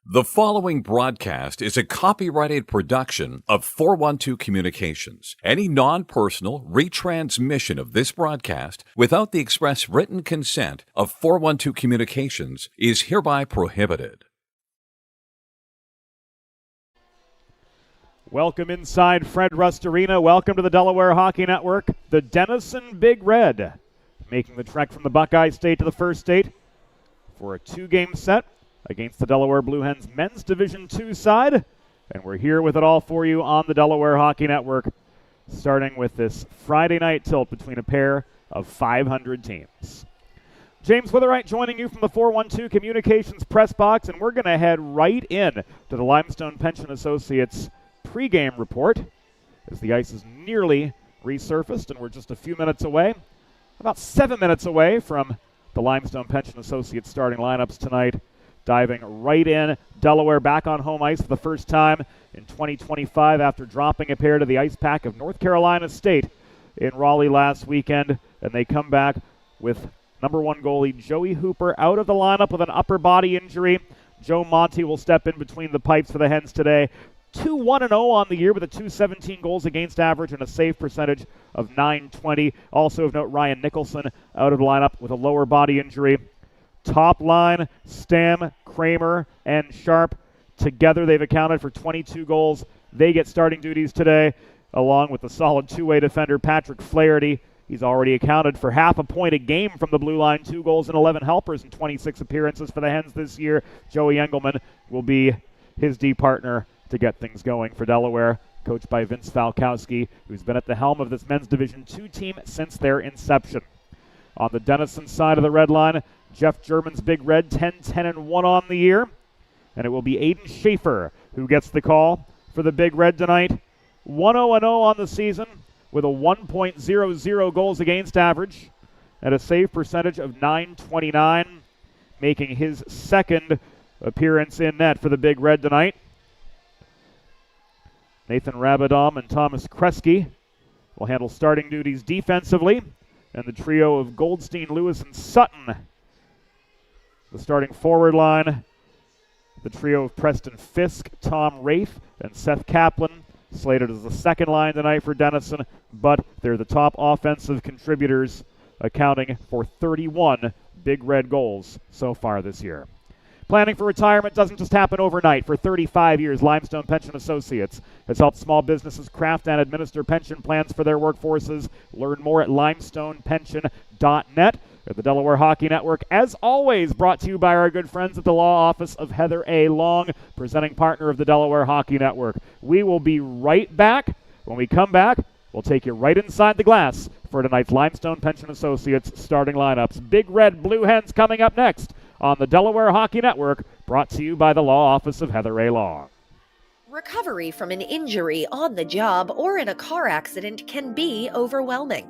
The following broadcast is a copyrighted production of 412 Communications. Any non-personal retransmission of this broadcast without the express written consent of 412 Communications is hereby prohibited. Welcome inside Fred Rust Arena. Welcome to the Delaware Hockey Network. The Denison Big Red making the trek from the Buckeye State to the First State for a two-game set against the Delaware Blue Hens men's Division II side. And we're here with it all for you on the Delaware Hockey Network, starting with this Friday night tilt between a pair of 500 teams. James Witherite joining you from the 412 Communications press box, and we're going to head right in to the Limestone Pension Associates pregame report as the ice is nearly resurfaced, and we're just a few minutes away, about 7 minutes away from the Limestone Pension Associates starting lineups tonight. Diving right in, Delaware back on home ice for the first time in 2025 after dropping a pair to the ice pack of North Carolina State in Raleigh last weekend. And they come back with number one goalie Joey Hooper out of the lineup with an upper body injury. Joe Monty will step in between the pipes for the Hens today. 2-1-0 on the year with a .217 goals against average and a save percentage of .920. Also of note, Ryan Nicholson out of the lineup with a lower body injury. Top line, Stam, Kramer, and Sharp. Together they've accounted for 22 goals. They get starting duties today, along with the solid two-way defender Patrick Flaherty. He's already accounted for half a point a game from the blue line, 2 goals and 11 helpers in 26 appearances for the Hens this year. Joey Engelman will be his D partner to get things going for Delaware, coached by Vince Falkowski, who's been at the helm of this men's Division II team since their inception. On the Denison side of the red line, Jeff German's Big Red, 10-10-1 on the year. And it will be Aiden Schaefer who gets the call for the Big Red tonight. 1-0-0 on the season with a 1.00 goals against average and a save percentage of .929, making his second appearance in net for the Big Red tonight. Nathan Rabadom and Thomas Kresge will handle starting duties defensively. And the trio of Goldstein, Lewis, and Sutton, the starting forward line. The trio of Preston Fisk, Tom Rafe, and Seth Kaplan, slated as the second line tonight for Denison, but they're the top offensive contributors, accounting for 31 Big Red goals so far this year. Planning for retirement doesn't just happen overnight. For 35 years, Limestone Pension Associates has helped small businesses craft and administer pension plans for their workforces. Learn more at limestonepension.net. At the Delaware Hockey Network, as always, brought to you by our good friends at the law office of Heather A. Long, presenting partner of the Delaware Hockey Network. We will be right back. When we come back, we'll take you right inside the glass for tonight's Limestone Pension Associates starting lineups. Big Red Blue Hens coming up next on the Delaware Hockey Network, brought to you by the law office of Heather A. Long. Recovery from an injury on the job or in a car accident can be overwhelming.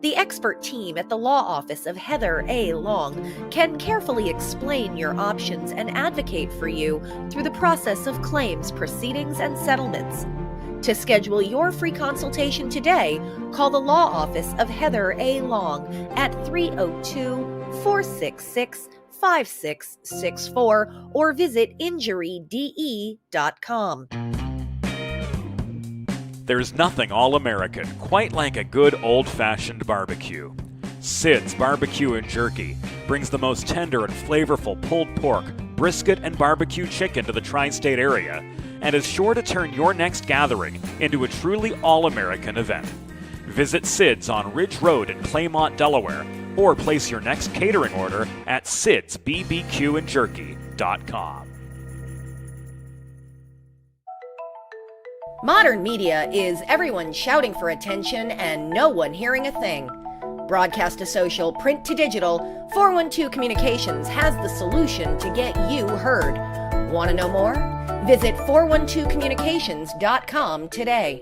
The expert team at the law office of Heather A. Long can carefully explain your options and advocate for you through the process of claims, proceedings, and settlements. To schedule your free consultation today, call the law office of Heather A. Long at 302-466-5664 or visit injuryde.com. There's nothing all-American quite like a good old-fashioned barbecue. Sid's Barbecue and Jerky brings the most tender and flavorful pulled pork, brisket, and barbecue chicken to the tri-state area and is sure to turn your next gathering into a truly all-American event. Visit Sid's on Ridge Road in Claymont, Delaware, or place your next catering order at sidsbbqandjerky.com. Modern media is everyone shouting for attention and no one hearing a thing. Broadcast to social, print to digital, 412 Communications has the solution to get you heard. Want to know more? Visit 412communications.com today.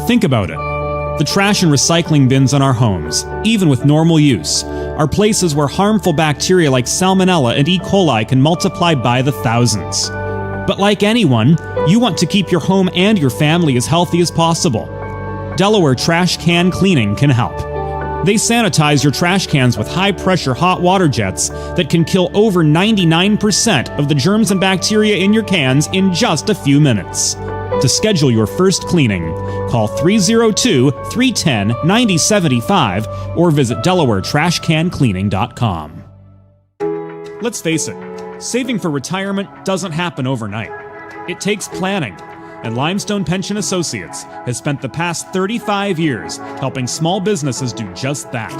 Think about it. The trash and recycling bins in our homes, even with normal use, are places where harmful bacteria like Salmonella and E. coli can multiply by the thousands. But like anyone, you want to keep your home and your family as healthy as possible. Delaware Trash Can Cleaning can help. They sanitize your trash cans with high-pressure hot water jets that can kill over 99% of the germs and bacteria in your cans in just a few minutes. To schedule your first cleaning, call 302-310-9075 or visit DelawareTrashCanCleaning.com. Let's face it, saving for retirement doesn't happen overnight. It takes planning, and Limestone Pension Associates has spent the past 35 years helping small businesses do just that.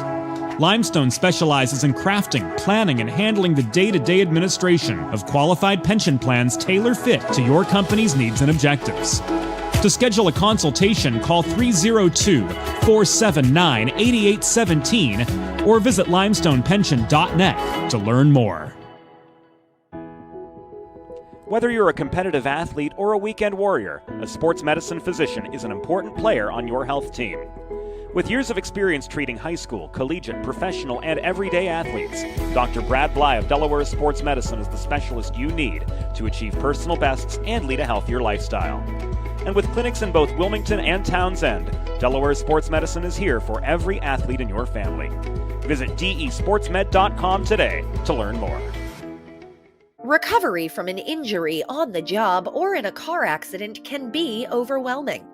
Limestone specializes in crafting, planning, and handling the day-to-day administration of qualified pension plans tailor-fit to your company's needs and objectives. To schedule a consultation, call 302-479-8817 or visit limestonepension.net to learn more. Whether you're a competitive athlete or a weekend warrior, a sports medicine physician is an important player on your health team. With years of experience treating high school, collegiate, professional, and everyday athletes, Dr. Brad Bly of Delaware Sports Medicine is the specialist you need to achieve personal bests and lead a healthier lifestyle. And with clinics in both Wilmington and Townsend, Delaware Sports Medicine is here for every athlete in your family. Visit desportsmed.com today to learn more. Recovery from an injury on the job or in a car accident can be overwhelming.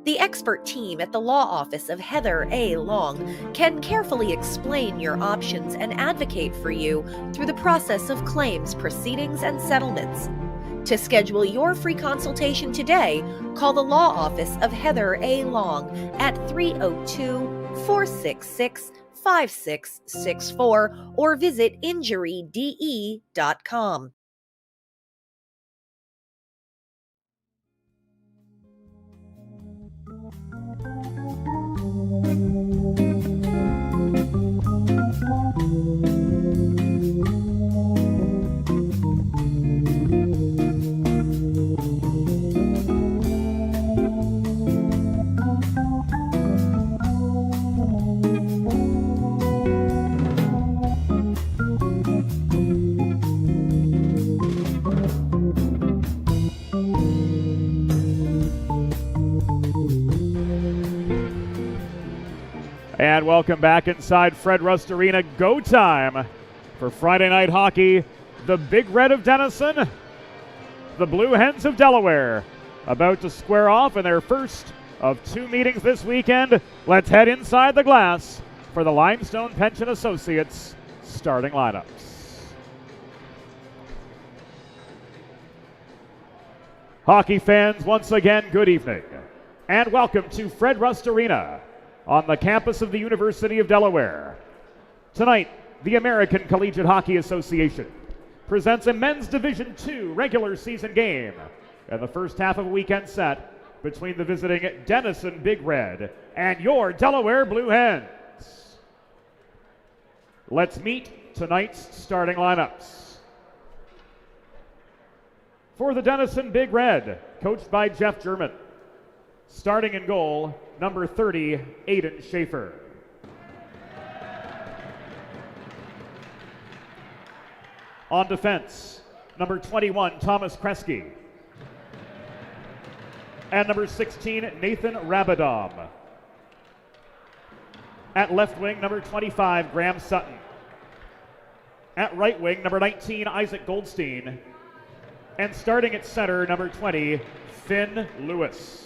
The expert team at the law office of Heather A. Long can carefully explain your options and advocate for you through the process of claims, proceedings, and settlements. To schedule your free consultation today, call the law office of Heather A. Long at 302-466-5664 or visit injuryde.com. And welcome back inside Fred Rust Arena. Go time for Friday night hockey. The Big Red of Denison, the Blue Hens of Delaware, about to square off in their first of two meetings this weekend. Let's head inside the glass for the Limestone Pension Associates starting lineups. Hockey fans, once again, good evening, and welcome to Fred Rust Arena on the campus of the University of Delaware. Tonight, the American Collegiate Hockey Association presents a men's Division II regular season game in the first half of a weekend set between the visiting Denison Big Red and your Delaware Blue Hens. Let's meet tonight's starting lineups. For the Denison Big Red, coached by Jeff German. Starting in goal, number 30, Aiden Schaefer. On defense, number 21, Thomas Kresge. And number 16, Nathan Rabadom. At left wing, number 25, Graham Sutton. At right wing, number 19, Isaac Goldstein. And starting at center, number 20, Finn Lewis.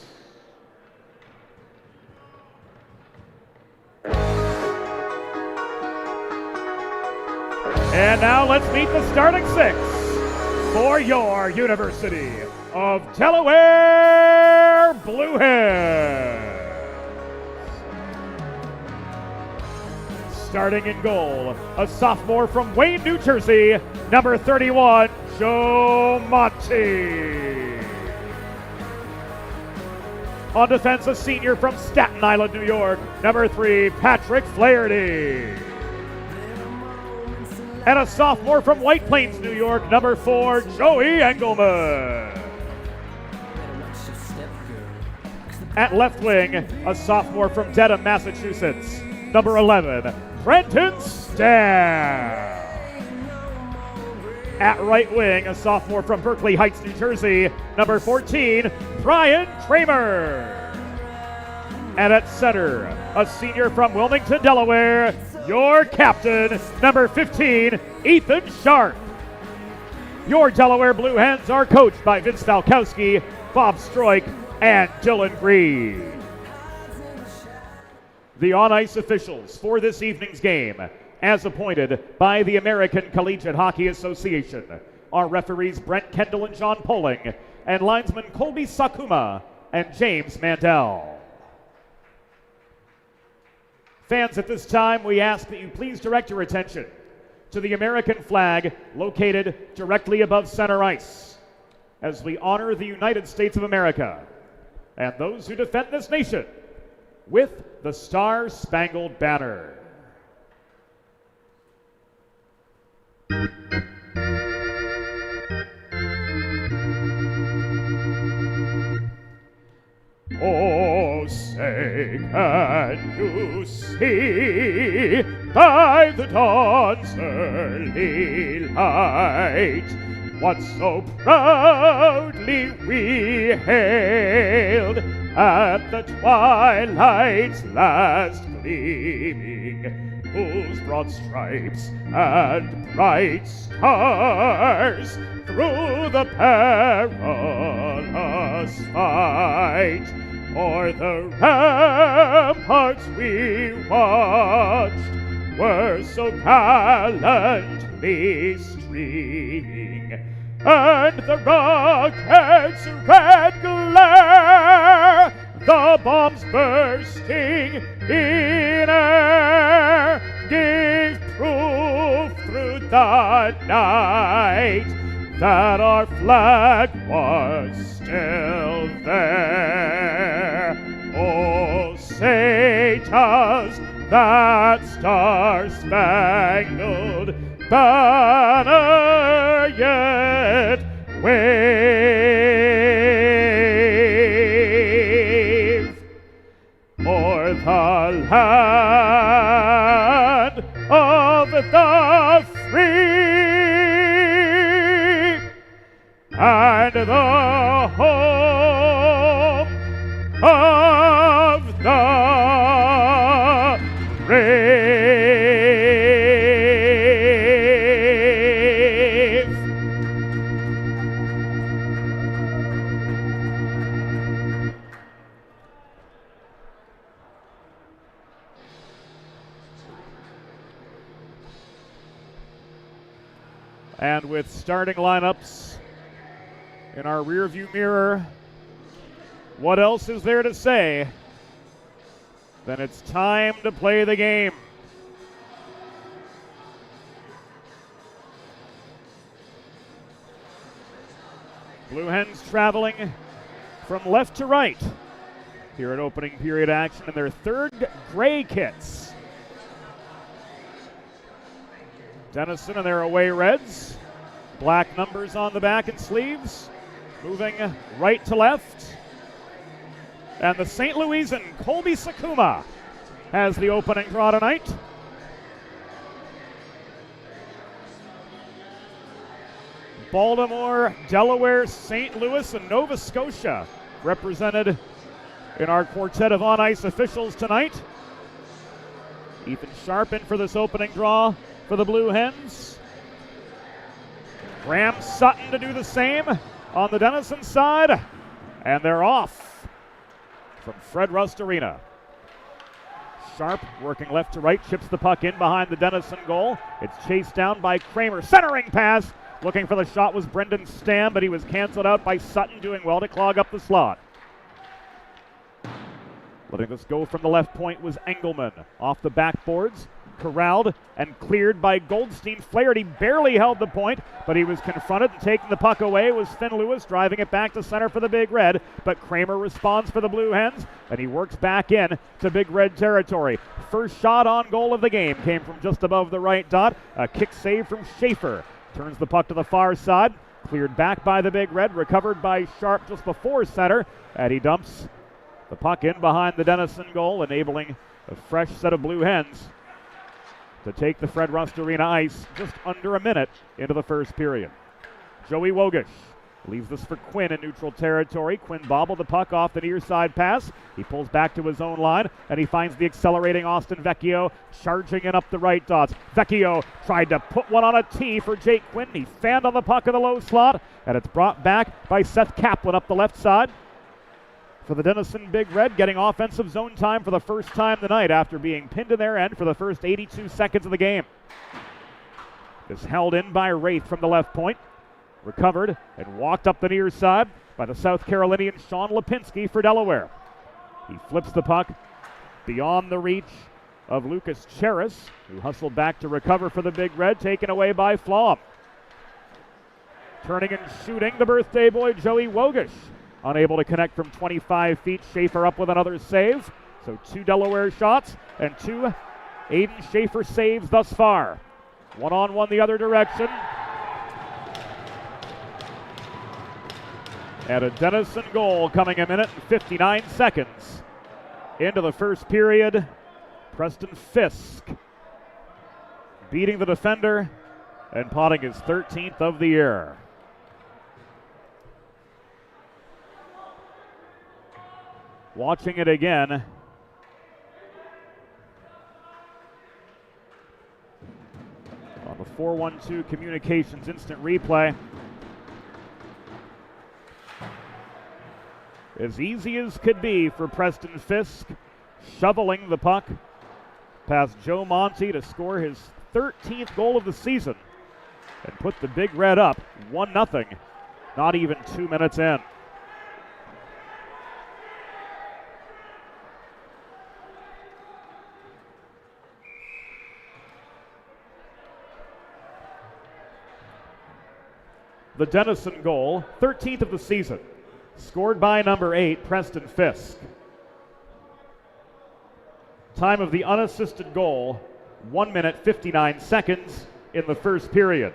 And now let's meet the starting six for your University of Delaware Blue Hens. Starting in goal, a sophomore from Wayne, New Jersey, number 31, Joe Monty. On defense, a senior from Staten Island, New York, number 3, Patrick Flaherty. And a sophomore from White Plains, New York, number 4, Joey Engelman. At left wing, a sophomore from Dedham, Massachusetts, number 11, Brenton Stam. At right wing, a sophomore from Berkeley Heights, New Jersey, number 14, Brian Kramer. And at center, a senior from Wilmington, Delaware, your captain, number 15, Ethan Sharp. Your Delaware Blue Hens are coached by Vince Falkowski, Bob Stroik, and Dylan Green. The on-ice officials for this evening's game, as appointed by the American Collegiate Hockey Association, are referees Brent Kendall and John Poling, and linesmen Colby Sakuma and James Mandel. Fans, at this time, we ask that you please direct your attention to the American flag located directly above center ice as we honor the United States of America and those who defend this nation with the Star-Spangled Banner. Oh, say, can you see by the dawn's early light what so proudly we hailed at the twilight's last gleaming, whose broad stripes and bright stars through the perilous fight o'er the ramparts we watched were so gallantly streaming, and the rocket's red glare, the bombs bursting in air, gave proof through the night that our flag was still there. Oh, say does that star-spangled banner yet wave o'er the land of the free and the home of the brave. And with starting lineups in our rearview mirror, what else is there to say? Then it's time to play the game. Blue Hens traveling from left to right here at opening period action in their third gray kits. Denison in their away reds, black numbers on the back and sleeves, moving right to left. And the St. Louisan Colby Sakuma has the opening draw tonight. Baltimore, Delaware, St. Louis, and Nova Scotia represented in our quartet of on-ice officials tonight. Ethan Sharp in for this opening draw for the Blue Hens. Graham Sutton to do the same on the Denison side. And they're off from Fred Rust Arena. Sharp working left to right, chips the puck in behind the Denison goal. It's chased down by Kramer. Centering pass. Looking for the shot was Brendan Stam, but he was canceled out by Sutton, doing well to clog up the slot. Letting this go from the left point was Engelman. Off the backboards, corralled and cleared by Goldstein. Flaherty barely held the point, but he was confronted and taking the puck away was Finn Lewis, driving it back to center for the Big Red. But Kramer responds for the Blue Hens, and he works back in to Big Red territory. First shot on goal of the game came from just above the right dot. A kick save from Schaefer. Turns the puck to the far side. Cleared back by the Big Red. Recovered by Sharp just before center. And he dumps the puck in behind the Denison goal, enabling a fresh set of Blue Hens to take the Fred Rust Arena ice just under a minute into the first period. Joey Wogish Leaves this for Quinn in neutral territory. Quinn bobbled the puck off the near side pass. He pulls back to his own line, and he finds the accelerating Austin Vecchio charging in up the right dots. Vecchio tried to put one on a tee for Jake Quinn. He fanned on the puck in the low slot, and it's brought back by Seth Kaplan up the left side. For the Denison Big Red, getting offensive zone time for the first time tonight after being pinned in their end for the first 82 seconds of the game. This held in by Wraith from the left point. Recovered and walked up the near side by the South Carolinian Sean Lipinski for Delaware. He flips the puck beyond the reach of Lucas Cheris, who hustled back to recover for the Big Red, taken away by Flom. Turning and shooting, the birthday boy Joey Wogish. Unable to connect from 25 feet. Schaefer up with another save. So 2 Delaware shots and 2 Aiden Schaefer saves thus far. One-on-one the other direction. And a Denison goal coming a minute and 59 seconds into the first period. Preston Fisk beating the defender and potting his 13th of the year. Watching it again. On the 4-1-2 Communications instant replay. As easy as could be for Preston Fisk, shoveling the puck past Joe Monty to score his 13th goal of the season and put the Big Red up 1-0, not even 2 minutes in. The Denison goal, 13th of the season. Scored by number 8, Preston Fisk. Time of the unassisted goal, 1 minute 59 seconds in the first period.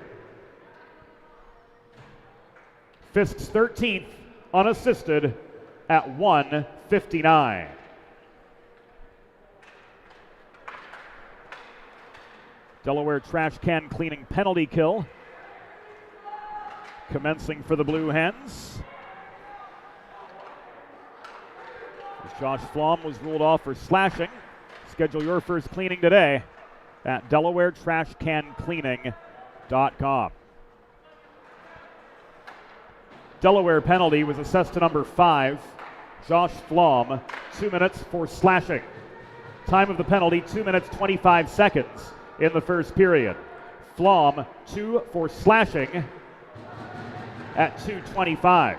Fisk's 13th unassisted at 1:59. Delaware trash can cleaning penalty kill. Commencing for the Blue Hens. As Josh Flom was ruled off for slashing. Schedule your first cleaning today at DelawareTrashCanCleaning.com. Delaware penalty was assessed to number 5, Josh Flom, 2 minutes for slashing. Time of the penalty, 2 minutes 25 seconds in the first period. Flom, 2 for slashing at 2:25.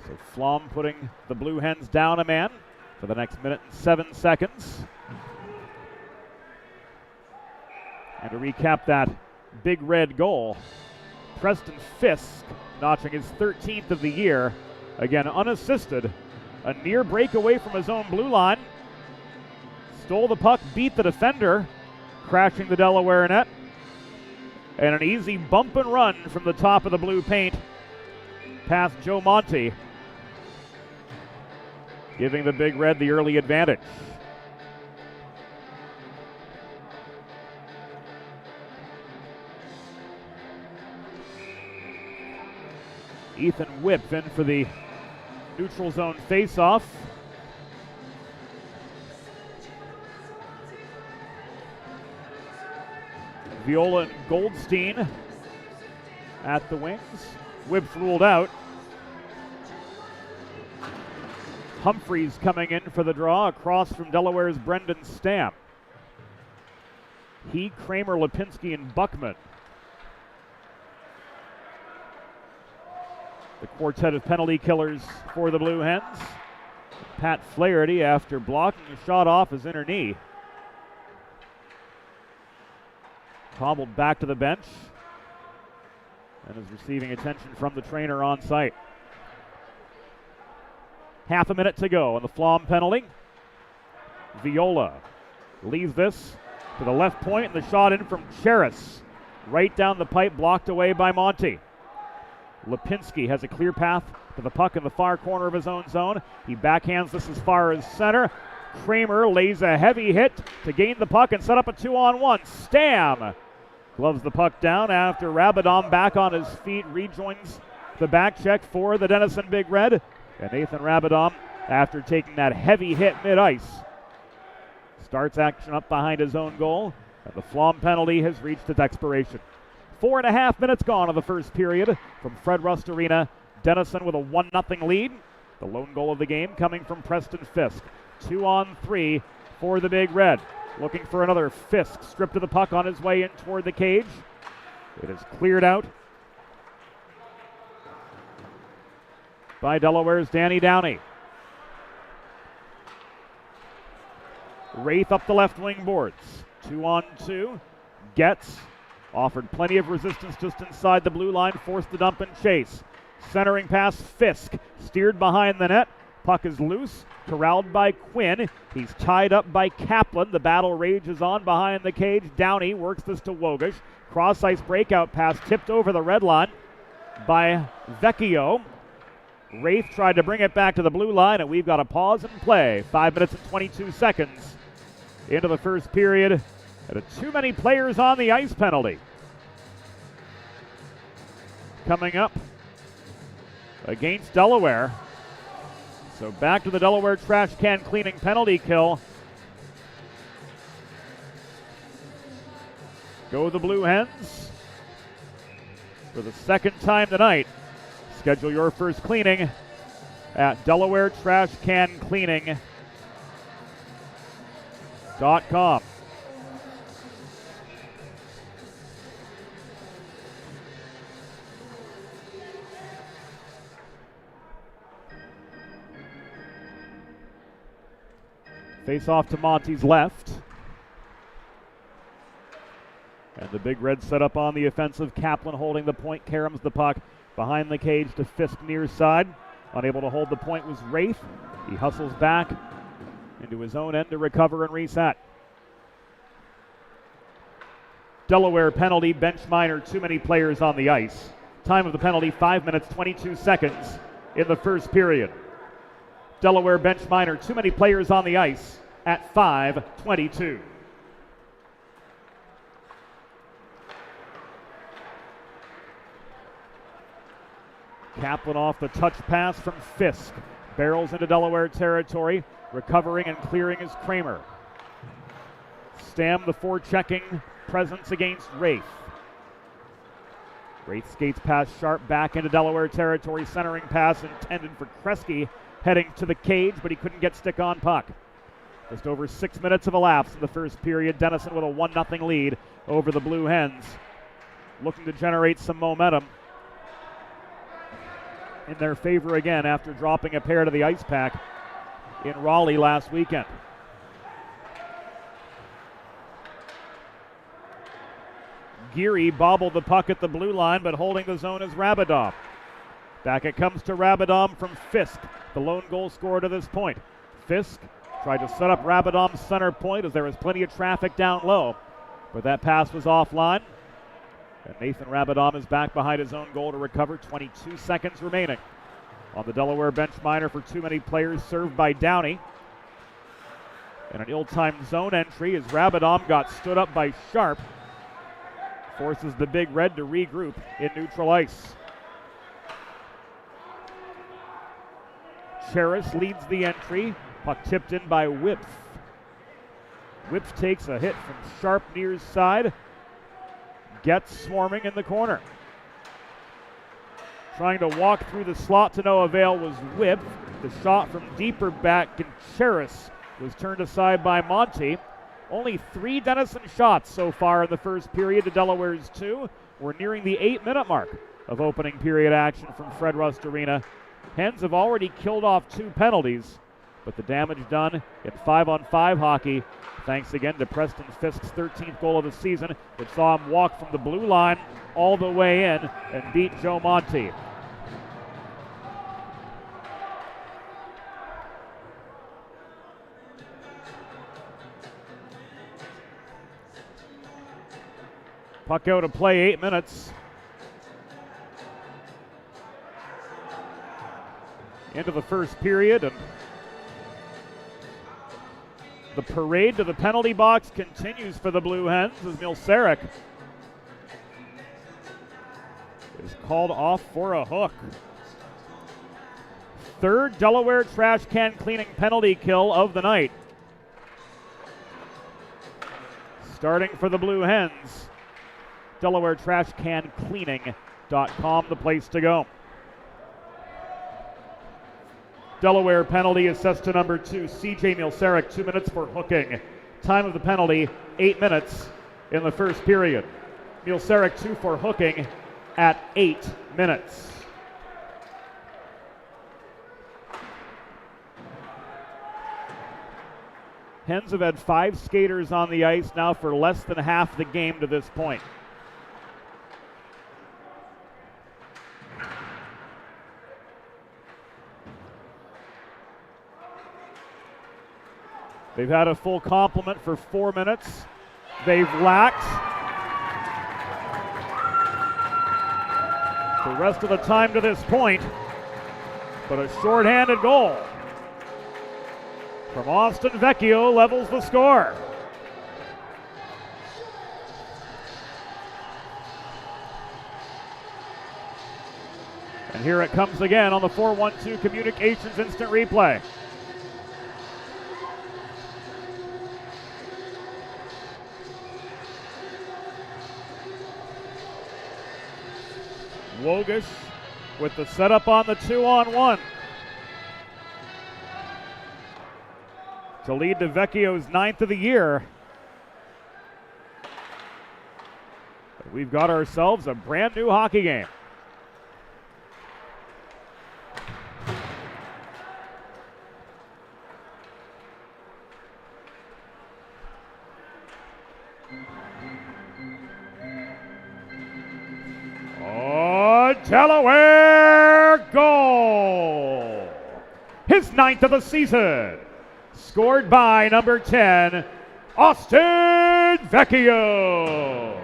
So Flom putting the Blue Hens down a man for the next minute and 7 seconds. And to recap that Big Red goal, Preston Fisk notching his 13th of the year, again unassisted. A near breakaway from his own blue line. Stole the puck, beat the defender, crashing the Delaware net. And an easy bump and run from the top of the blue paint past Joe Monty, giving the Big Red the early advantage. Ethan Whip in for the neutral zone face-off. Viola and Goldstein at the wings. Whip's ruled out. Humphreys coming in for the draw across from Delaware's Brendan Stamp. He, Kramer, Lipinski, and Buckman. The quartet of penalty killers for the Blue Hens. Pat Flaherty, after blocking a shot off his inner knee, hobbled back to the bench and is receiving attention from the trainer on site. Half a minute to go on the Flom penalty. Viola leaves this to the left point, and the shot in from Cheris. Right down the pipe, blocked away by Monty. Lipinski has a clear path to the puck in the far corner of his own zone. He backhands this as far as center. Kramer lays a heavy hit to gain the puck and set up a 2-on-1. Stam gloves the puck down after Rabadon back on his feet rejoins the back check for the Denison Big Red. And Nathan Rabadon, after taking that heavy hit mid-ice, starts action up behind his own goal. And the Flom penalty has reached its expiration. 4.5 minutes gone of the first period from Fred Rust Arena. Denison with a 1-0 lead. The lone goal of the game coming from Preston Fisk. 2-on-3 for the Big Red. Looking for another. Fisk stripped of the puck on his way in toward the cage. It is cleared out by Delaware's Danny Downey. Wraith up the left wing boards. 2-on-2. Gets. Offered plenty of resistance just inside the blue line. Forced the dump and chase. Centering pass. Fisk. Steered behind the net. Puck is loose. Corralled by Quinn. He's tied up by Kaplan. The battle rages on behind the cage. Downey works this to Wogish. Cross-ice breakout pass tipped over the red line by Vecchio. Wraith tried to bring it back to the blue line, and we've got a pause and play. 5 minutes and 22 seconds into the first period. And a too many players on the ice penalty. Coming up against Delaware. So back to the Delaware trash can cleaning penalty kill. Go the Blue Hens for the second time tonight. Schedule your first cleaning at DelawareTrashCanCleaning.com. Face off to Monty's left. And the Big Red set up on the offensive. Kaplan holding the point. Karams the puck behind the cage to Fisk near side. Unable to hold the point was Wraith. He hustles back into his own end to recover and reset. Delaware penalty, bench minor, too many players on the ice. Time of the penalty, 5 minutes, 22 seconds in the first period. Delaware bench minor, too many players on the ice at 5:22. Kaplan off the touch pass from Fisk. Barrels into Delaware territory. Recovering and clearing is Kramer. Stam the forechecking presence against Wraith. Wraith skates past Sharp back into Delaware territory. Centering pass intended for Kresge heading to the cage, but he couldn't get stick on puck. Just over 6 minutes of elapsed in the first period. Denison with a 1-0 lead over the Blue Hens. Looking to generate some momentum in their favor again after dropping a pair to the ice pack in Raleigh last weekend. Geary bobbled the puck at the blue line, but holding the zone is Rabadon. Back it comes to Rabadon from Fisk, the lone goal scorer to this point. Fisk tried to set up Rabadon's center point as there was plenty of traffic down low, but that pass was offline. And Nathan Rabadon is back behind his own goal to recover. 22 seconds remaining on the Delaware bench minor for too many players, served by Downey. And an ill-timed zone entry as Rabadon got stood up by Sharp. Forces the Big Red to regroup in neutral ice. Cheris leads the entry. Puck tipped in by Wipf. Wipf takes a hit from Sharp near side. Gets swarming in the corner. Trying to walk through the slot to no avail was Wipf. The shot from deeper back and Cheris was turned aside by Monty. Only 3 Denison shots so far in the first period to Delaware's 2. We're nearing the 8-minute mark of opening period action from Fred Rust Arena. Hens have already killed off 2 penalties, but the damage done in 5-on-5 hockey, thanks again to Preston Fisk's 13th goal of the season, which saw him walk from the blue line all the way in and beat Joe Monty. Puck out of play, 8 minutes. into the first period, and the parade to the penalty box continues for the Blue Hens as Milsarek is called off for a hook. Third Delaware trash can cleaning penalty kill of the night. Starting for the Blue Hens, DelawareTrashCanCleaning.com, the place to go. Delaware penalty assessed to number 2, CJ Milsarek, 2 minutes for hooking. Time of the penalty, 8 minutes in the first period. Milsarek 2 for hooking at 8 minutes. Hens have had 5 skaters on the ice now for less than half the game to this point. They've had a full complement for 4 minutes. They've lacked the rest of the time to this point, but a shorthanded goal from Austin Vecchio levels the score. And here it comes again on the 4-1-2 Communications instant replay. Wogish with the setup on the 2-on-1 to lead to Vecchio's 9th of the year. We've got ourselves a brand new hockey game. Delaware goal! His 9th of the season. Scored by number 10, Austin Vecchio.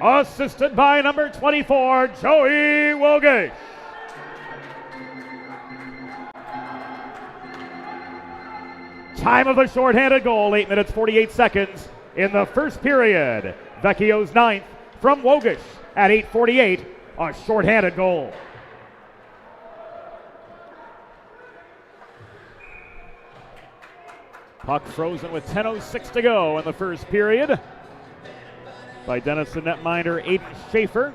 Assisted by number 24, Joey Wogish. Time of the shorthanded goal, 8 minutes 48 seconds in the first period. Vecchio's 9th from Wogish at 8:48, a shorthanded goal. Puck frozen with 10:06 to go in the first period by Denison netminder Aiden Schaefer,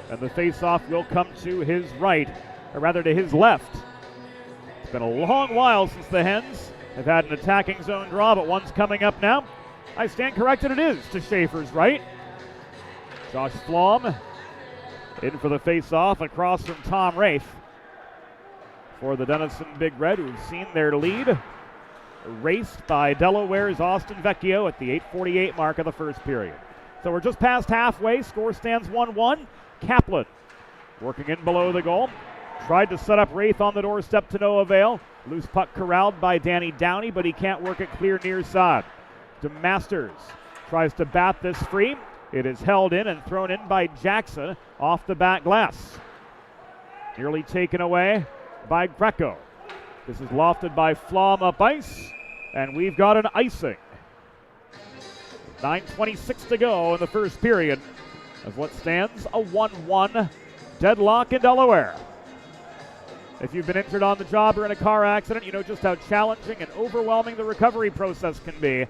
and the faceoff will come to his right, or rather to his left. It's been a long while since the Hens have had an attacking zone draw, but one's coming up now. I stand corrected, it is to Schaefer's right. Josh Flom in for the face-off across from Tom Rafe for the Denison Big Red, who've seen their lead erased by Delaware's Austin Vecchio at the 8:48 mark of the first period. So we're just past halfway. Score stands 1-1. Kaplan working in below the goal. Tried to set up Rafe on the doorstep to no avail. Loose puck corralled by Danny Downey, but he can't work it clear near side. DeMasters tries to bat this free. It is held in and thrown in by Jackson off the back glass. Nearly taken away by Greco. This is lofted by Flom up ice, and we've got an icing. 9:26 to go in the first period of what stands a 1-1 deadlock in Delaware. If you've been injured on the job or in a car accident, you know just how challenging and overwhelming the recovery process can be.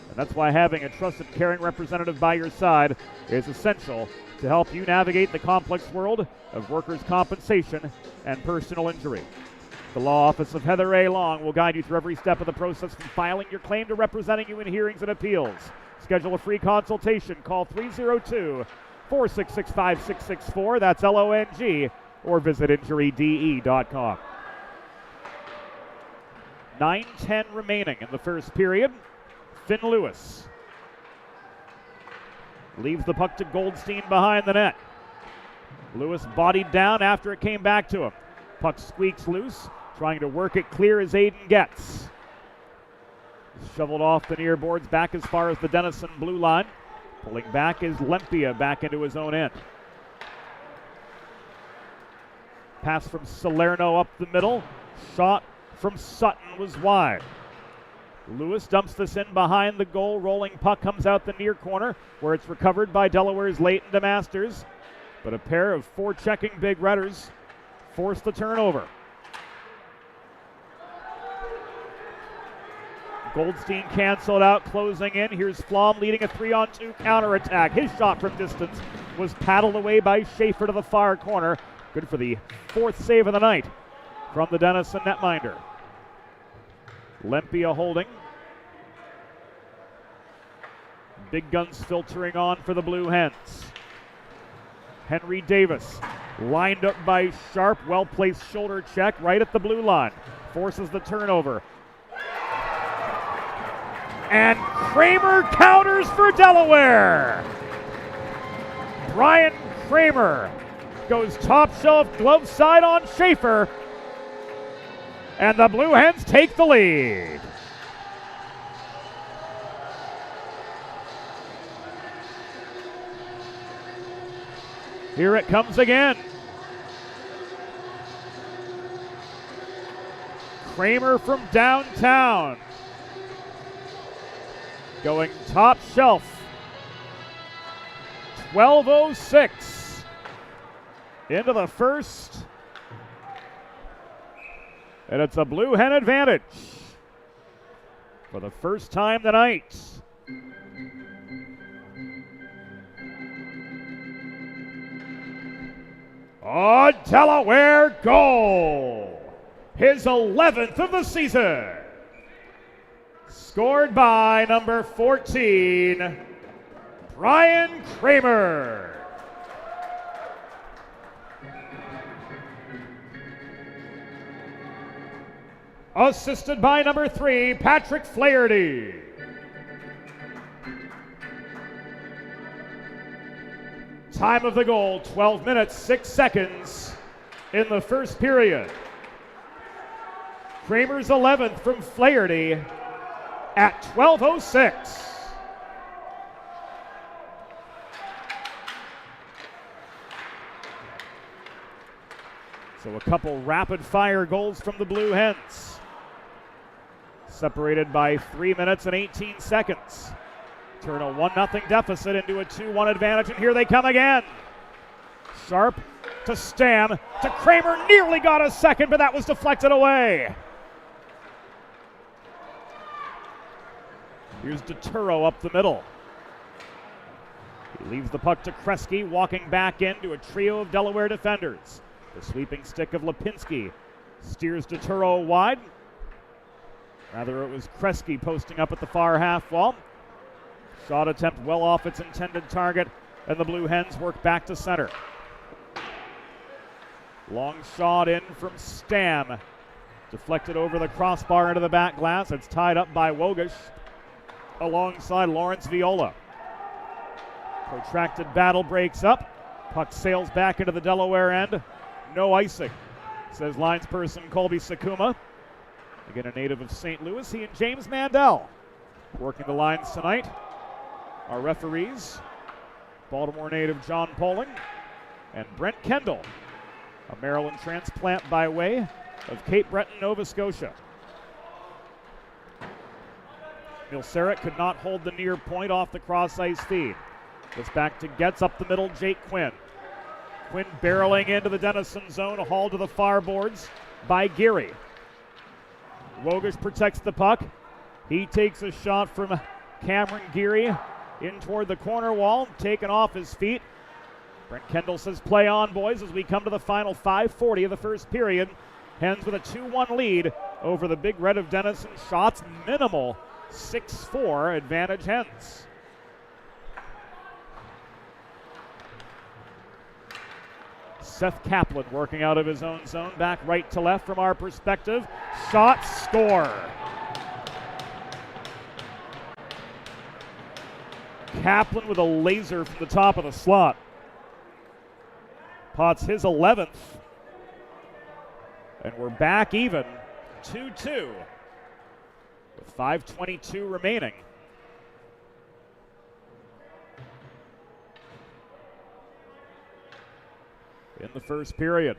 And that's why having a trusted, caring representative by your side is essential to help you navigate the complex world of workers' compensation and personal injury. The Law Office of Heather A. Long will guide you through every step of the process from filing your claim to representing you in hearings and appeals. Schedule a free consultation. Call 302-466-5664. That's LONG. Or visit injuryde.com. 9:10 remaining in the first period. Finn Lewis leaves the puck to Goldstein behind the net. Lewis bodied down after it came back to him. Puck squeaks loose, trying to work it clear as Aiden gets. Shoveled off the near boards back as far as the Denison blue line. Pulling back is Lempia back into his own end. Pass from Salerno up the middle. Shot from Sutton was wide. Lewis dumps this in behind the goal. Rolling puck comes out the near corner, where it's recovered by Delaware's Leighton DeMasters. But a pair of forechecking Big Redders force the turnover. Goldstein canceled out, closing in. Here's Flom leading a 3-on-2 counterattack. His shot from distance was paddled away by Schaefer to the far corner. Good for the 4th save of the night from the Denison netminder. Lempia holding. Big guns filtering on for the Blue Hens. Henry Davis lined up by Sharp. Well-placed shoulder check right at the blue line. Forces the turnover. And Kramer counters for Delaware. Brian Kramer goes top shelf, glove side on Schaefer. And the Blue Hens take the lead. Here it comes again. Kramer from downtown. Going top shelf. 12:06 into the first. And it's a Blue Hen advantage for the first time tonight. A Delaware goal! His 11th of the season. Scored by number 14, Brian Kramer. Assisted by number 3, Patrick Flaherty. Time of the goal, 12 minutes, 6 seconds in the first period. Kramer's 11th from Flaherty at 12:06. So a couple rapid-fire goals from the Blue Hens. Separated by 3 minutes and 18 seconds. Turn a 1-0 deficit into a 2-1 advantage, and here they come again. Sharp to Stam, to Kramer, nearly got a second, but that was deflected away. Here's DeTuro up the middle. He leaves the puck to Kresge, walking back into a trio of Delaware defenders. The sweeping stick of Lipinski steers DeTuro wide. Rather, it was Kresge posting up at the far half wall. Shot attempt well off its intended target, and the Blue Hens work back to center. Long shot in from Stam. Deflected over the crossbar into the back glass. It's tied up by Wogish alongside Lawrence Viola. Protracted battle breaks up. Puck sails back into the Delaware end. No icing, says linesperson Colby Sakuma. Again, a native of St. Louis, he and James Mandel working the lines tonight. Our referees, Baltimore native John Poling and Brent Kendall, a Maryland transplant by way of Cape Breton, Nova Scotia. Milseric could not hold the near point off the cross-ice feed. It's back to Getz up the middle, Jake Quinn. Quinn barreling into the Denison zone, hauled to the far boards by Geary. Wogish protects the puck. He takes a shot from Cameron Geary in toward the corner wall, taken off his feet. Brent Kendall says play on, boys, as we come to the final 5:40 of the first period. Hens with a 2-1 lead over the Big Red of Denison. Shots minimal, 6-4 advantage Hens. Seth Kaplan working out of his own zone, back right to left from our perspective. Shot, score. Kaplan with a laser from the top of the slot. Potts his 11th. And we're back even, 2-2, with 5:22 remaining. In the first period.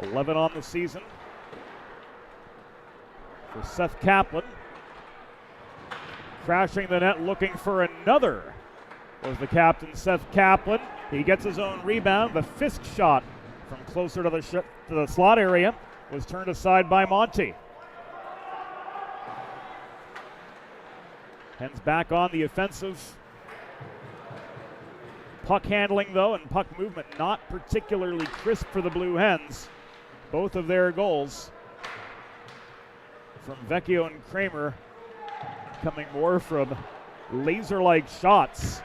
11 on the season for Seth Kaplan. Crashing the net, looking for another, was the captain, Seth Kaplan. He gets his own rebound. The Fisk shot from closer to the slot area was turned aside by Monty. Hens back on the offensive. Puck handling, though, and puck movement not particularly crisp for the Blue Hens. Both of their goals from Vecchio and Kramer coming more from laser-like shots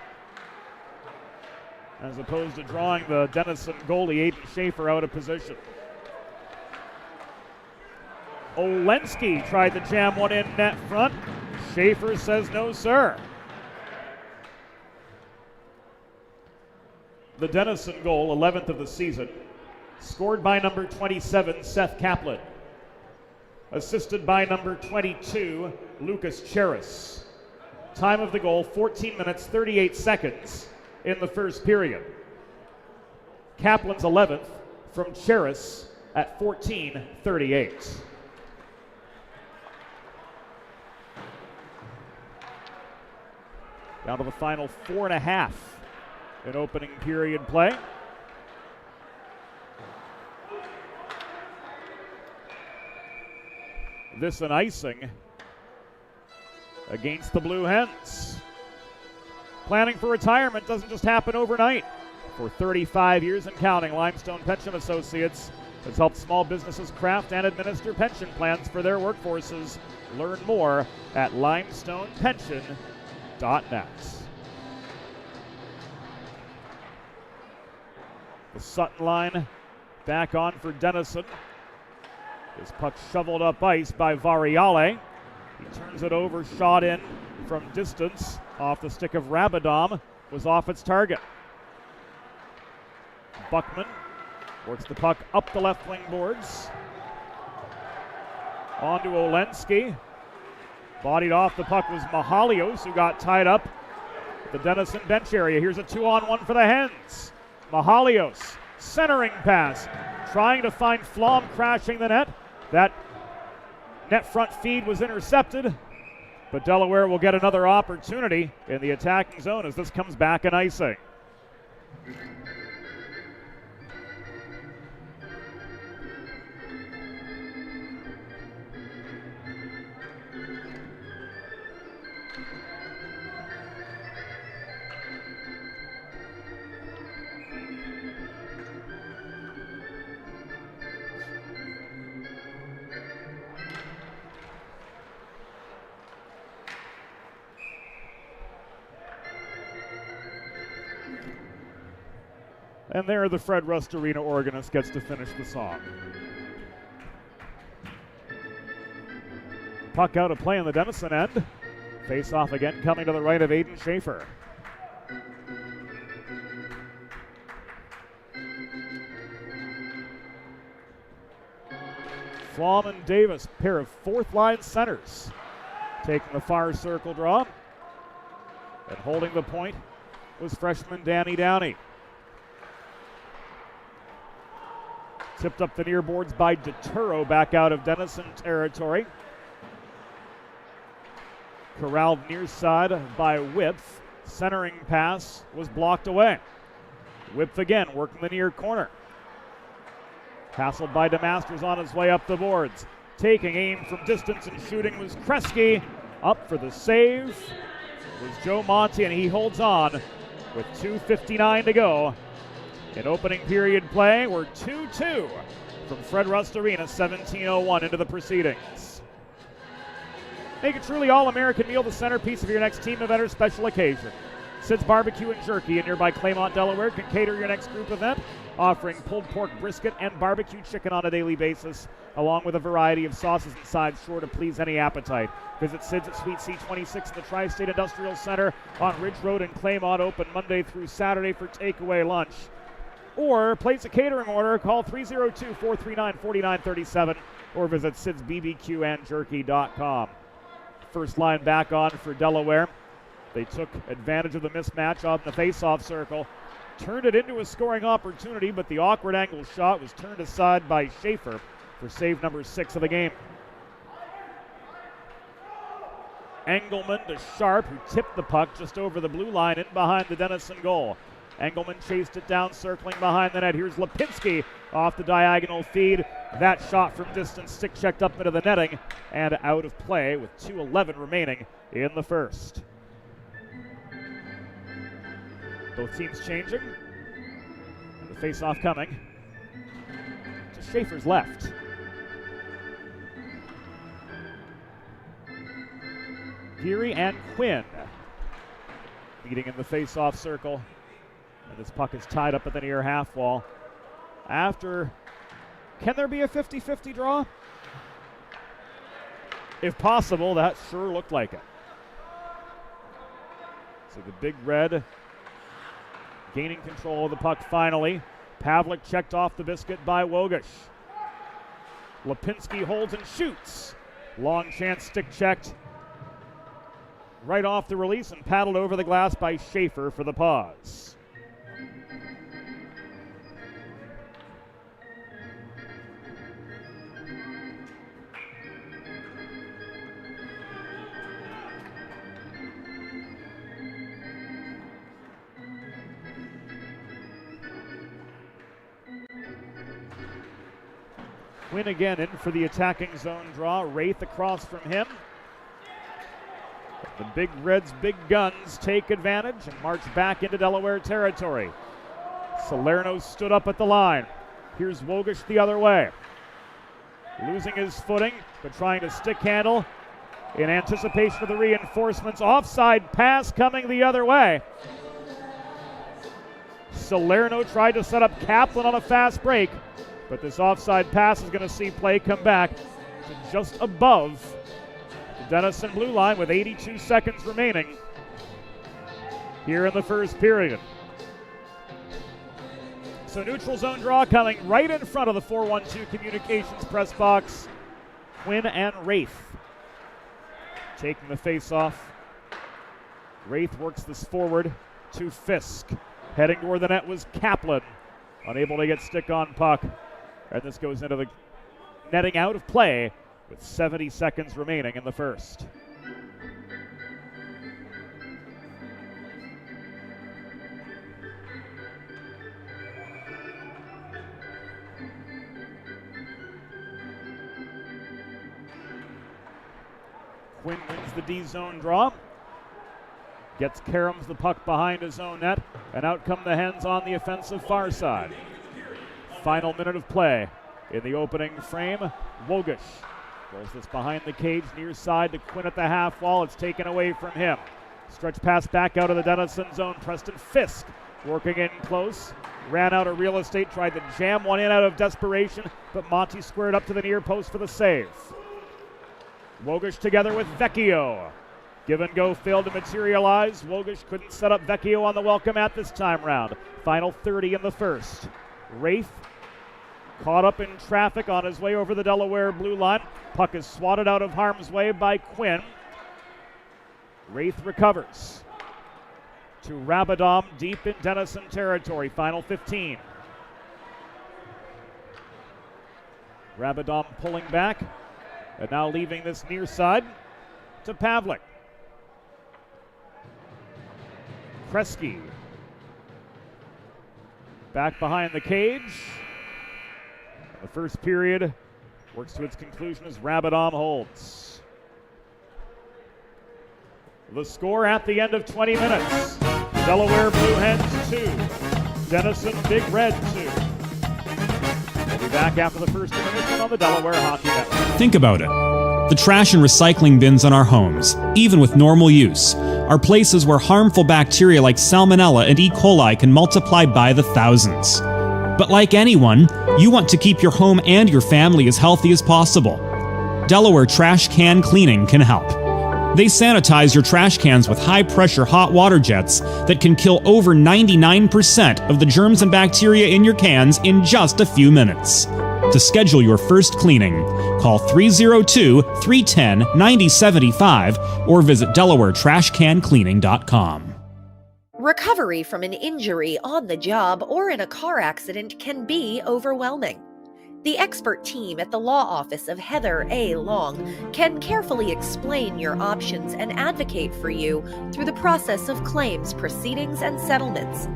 as opposed to drawing the Denison goalie, Aiden Schaefer, out of position. Olensky tried to jam one in net front. Schaefer says no, sir. The Denison goal, 11th of the season, scored by number 27, Seth Kaplan. Assisted by number 22, Lucas Cheris. Time of the goal, 14 minutes, 38 seconds in the first period. Kaplan's 11th from Cheris at 14:38. Down to the final 4.5 in opening period play. This an icing against the Blue Hens. Planning for retirement doesn't just happen overnight. For 35 years and counting, Limestone Pension Associates has helped small businesses craft and administer pension plans for their workforces. Learn more at limestonepension.net. The Sutton line back on for Denison. This puck shoveled up ice by Variale. He turns it over, shot in from distance off the stick of Rabadom, was off its target. Buckman works the puck up the left wing boards. On to Olensky. Bodied off the puck was Mahalios, who got tied up at the Denison bench area. Here's a 2-on-1 for the Hens. Mahalios, centering pass, trying to find Flom, crashing the net. That net front feed was intercepted, but Delaware will get another opportunity in the attacking zone as this comes back in icing. And there the Fred Rust Arena organist gets to finish the song. Puck out of play on the Denison end. Face off again, coming to the right of Aiden Schaefer. Flom and Davis, pair of fourth line centers, taking the far circle draw. And holding the point was freshman Danny Downey. Tipped up the near boards by DeTuro back out of Denison territory. Corralled near side by Whipf. Centering pass was blocked away. Whipf again working the near corner. Hassled by DeMasters on his way up the boards. Taking aim from distance and shooting was Kresge. Up for the save was Joe Monty, and he holds on with 2:59 to go. In opening period play, we're 2-2 from Fred Rust Arena, 17:01 into the proceedings. Make a truly all-American meal the centerpiece of your next team event or special occasion. Sid's Barbecue and Jerky in nearby Claymont, Delaware can cater your next group event, offering pulled pork brisket and barbecue chicken on a daily basis, along with a variety of sauces and sides sure to please any appetite. Visit Sid's at Suite C26 in the Tri-State Industrial Center on Ridge Road in Claymont, open Monday through Saturday for takeaway lunch. Or place a catering order, call 302-439-4937 or visit sidsbbqandjerky.com. First line back on for Delaware. They took advantage of the mismatch on the face-off circle. turned it into a scoring opportunity, but the awkward angle shot was turned aside by Schaefer for save number 6 of the game. Engelman to Sharp, who tipped the puck just over the blue line in behind the Denison goal. Engelman chased it down, circling behind the net. Here's Lipinski off the diagonal feed. That shot from distance, stick checked up into the netting and out of play with 2:11 remaining in the first. Both teams changing. And the face-off coming to Schaefer's left. Geary and Quinn meeting in the face-off circle. And this puck is tied up at the near half wall. Can there be a 50-50 draw? If possible, that sure looked like it. So the Big Red gaining control of the puck finally. Pavlik checked off the biscuit by Wogish. Lipinski holds and shoots. Long chance, stick checked. Right off the release and paddled over the glass by Schaefer for the pause. Quinn again in for the attacking zone draw. Wraith across from him. The Big Reds' big guns take advantage and march back into Delaware territory. Salerno stood up at the line. Here's Wogish the other way. Losing his footing, but trying to stick handle in anticipation of the reinforcements. Offside pass coming the other way. Salerno tried to set up Kaplan on a fast break, but this offside pass is going to see play come back to just above the Denison blue line with 82 seconds remaining here in the first period. So neutral zone draw coming right in front of the 4-1-2 Communications press box. Quinn and Wraith taking the face-off. Wraith works this forward to Fisk. Heading toward the net was Kaplan, unable to get stick on puck. And this goes into the netting out of play with 70 seconds remaining in the first. Quinn wins the D-zone draw. Gets Karams the puck behind his own net, and out come the Hens on the offensive far side. Final minute of play in the opening frame. Wogish rolls this behind the cage, near side to Quinn at the half wall. It's taken away from him. Stretch pass back out of the Denison zone. Preston Fisk working in close. Ran out of real estate, tried to jam one in out of desperation, but Monty squared up to the near post for the save. Wogish together with Vecchio. Give and go failed to materialize. Wogish couldn't set up Vecchio on the welcome mat this time round. Final 30 in the first. Wraith caught up in traffic on his way over the Delaware blue line. Puck is swatted out of harm's way by Quinn. Wraith recovers to Rabadom deep in Denison territory. Final 15. Rabadom pulling back and now leaving this near side to Pavlik. Kresge back behind the cage. The first period works to its conclusion as Rabadom holds. The score at the end of 20 minutes. Delaware Blue Hens 2. Denison Big Red 2. We'll be back after the first intermission on the Delaware Hockey Network. Think about it. The trash and recycling bins in our homes, even with normal use, are places where harmful bacteria like Salmonella and E. coli can multiply by the thousands. But like anyone, you want to keep your home and your family as healthy as possible. Delaware Trash Can Cleaning can help. They sanitize your trash cans with high-pressure hot water jets that can kill over 99% of the germs and bacteria in your cans in just a few minutes. To schedule your first cleaning, call 302-310-9075 or visit DelawareTrashCanCleaning.com. Recovery from an injury on the job or in a car accident can be overwhelming. The expert team at the law office of Heather A. Long can carefully explain your options and advocate for you through the process of claims, proceedings, and settlements.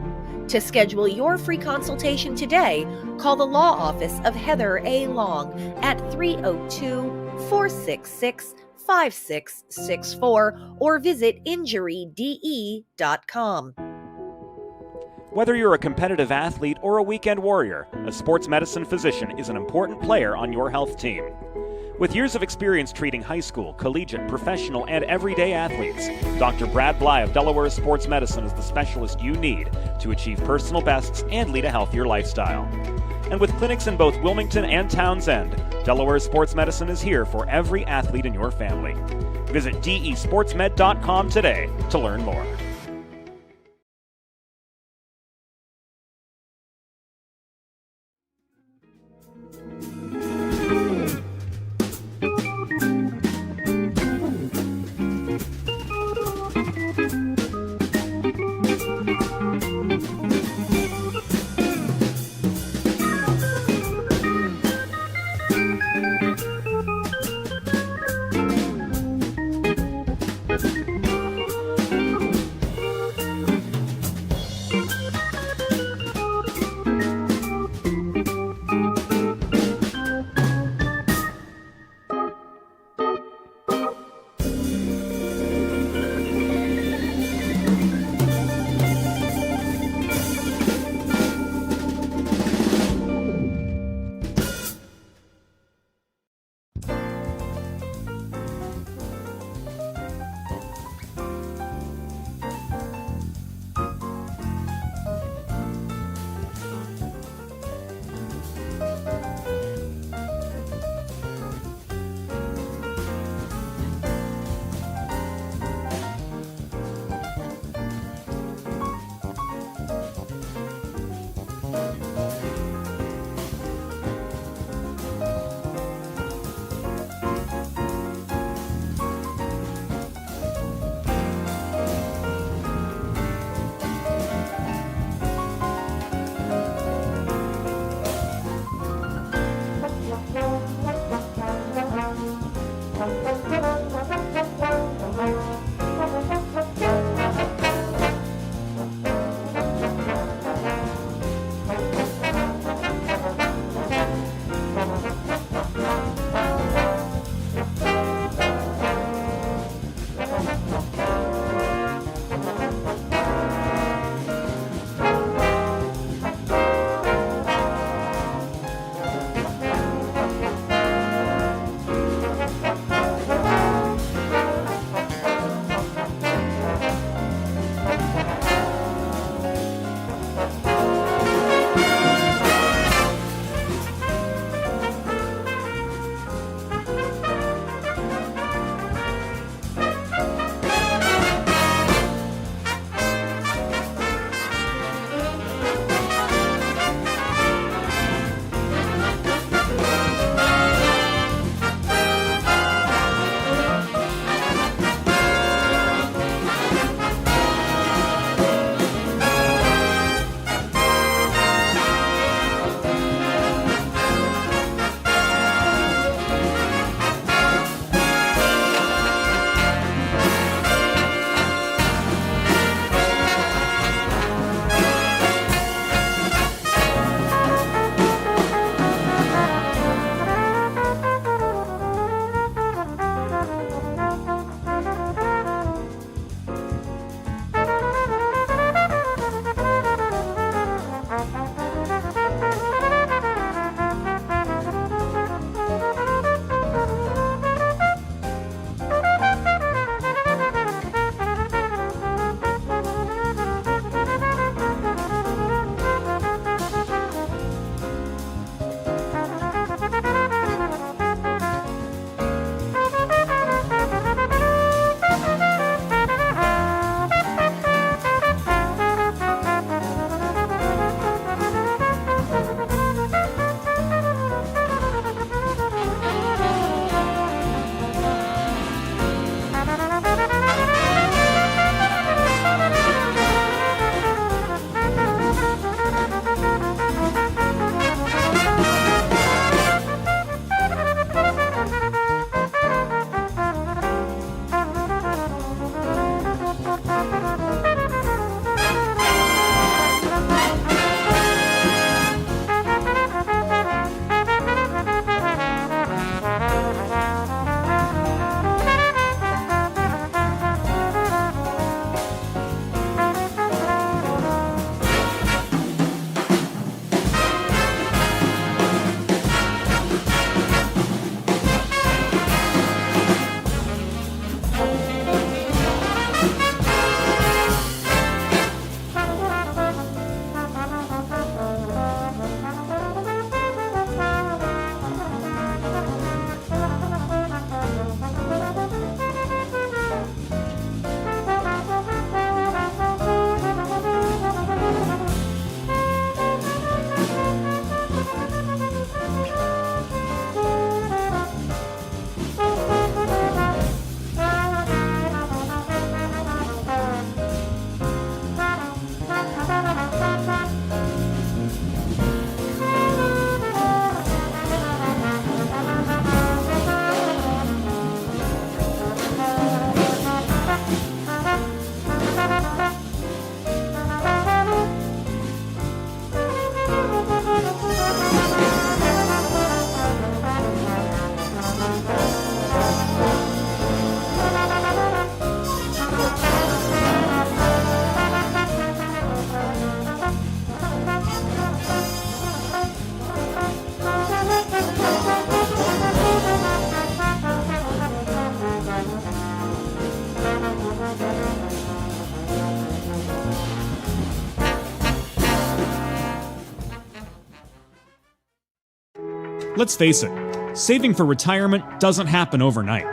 To schedule your free consultation today, call the law office of Heather A. Long at 302-466-5664 or visit injuryde.com. Whether you're a competitive athlete or a weekend warrior, a sports medicine physician is an important player on your health team. With years of experience treating high school, collegiate, professional, and everyday athletes, Dr. Brad Bly of Delaware Sports Medicine is the specialist you need to achieve personal bests and lead a healthier lifestyle. And with clinics in both Wilmington and Townsend, Delaware Sports Medicine is here for every athlete in your family. Visit desportsmed.com today to learn more. Let's face it, saving for retirement doesn't happen overnight.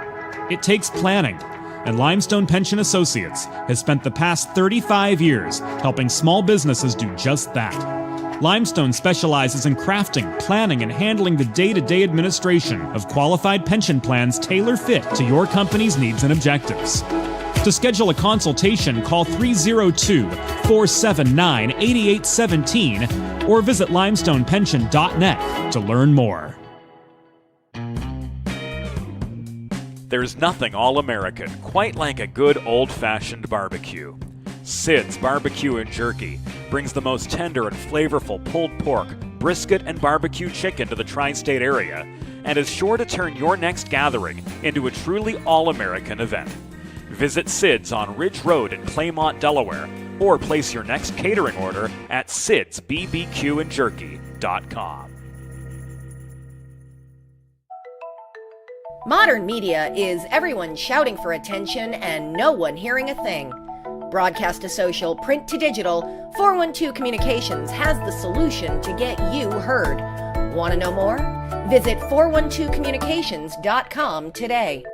It takes planning, and Limestone Pension Associates has spent the past 35 years helping small businesses do just that. Limestone specializes in crafting, planning, and handling the day-to-day administration of qualified pension plans tailor-fit to your company's needs and objectives. To schedule a consultation, call 302-479-8817 or visit limestonepension.net to learn more. There's nothing all-American quite like a good old-fashioned barbecue. Sid's Barbecue and Jerky brings the most tender and flavorful pulled pork, brisket, and barbecue chicken to the tri-state area and is sure to turn your next gathering into a truly all-American event. Visit Sid's on Ridge Road in Claymont, Delaware, or place your next catering order at sidsbbqandjerky.com. Modern media is everyone shouting for attention and no one hearing a thing. Broadcast to social, print to digital, 412 Communications has the solution to get you heard. Want to know more? Visit 412communications.com today.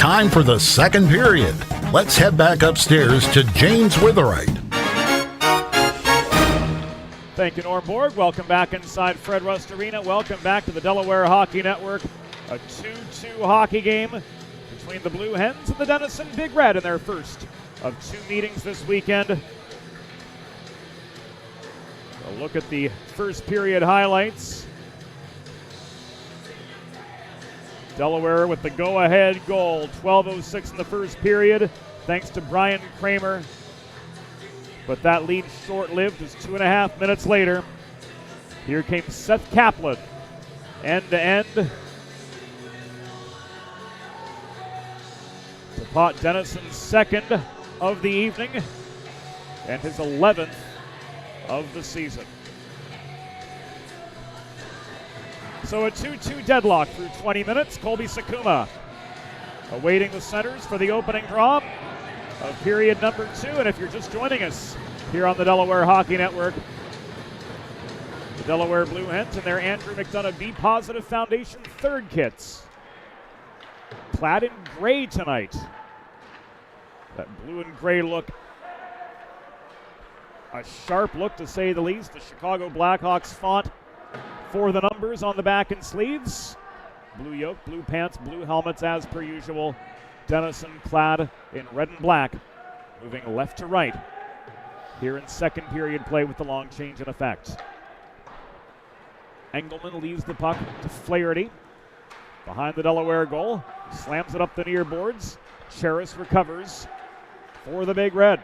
time for the second period. Let's head back upstairs to James Witherite. Thank you, Norm Borg. Welcome back inside Fred Rust Arena. Welcome back to the Delaware Hockey Network. A 2-2 hockey game between the Blue Hens and the Denison Big Red in their first of two meetings this weekend. A look at the first period highlights. Delaware with the go-ahead goal. 12:06 in the first period, thanks to Brian Kramer. But that lead short-lived as 2.5 minutes later. Here came Seth Kaplan, end-to-end. To pot Denison's second of the evening and his 11th of the season. So a 2-2 deadlock through 20 minutes. Colby Sakuma awaiting the centers for the opening draw of period number 2. And if you're just joining us here on the Delaware Hockey Network, the Delaware Blue Hens and their Andrew McDonough B Positive Foundation third kits. Clad in gray tonight. That blue and gray look. A sharp look to say the least. The Chicago Blackhawks font for the numbers on the back and sleeves. Blue yoke, blue pants, blue helmets as per usual. Denison clad in red and black, moving left to right here in second period play with the long change in effect. Engelman leaves the puck to Flaherty behind the Delaware goal, slams it up the near boards. Cheris recovers for the Big Red.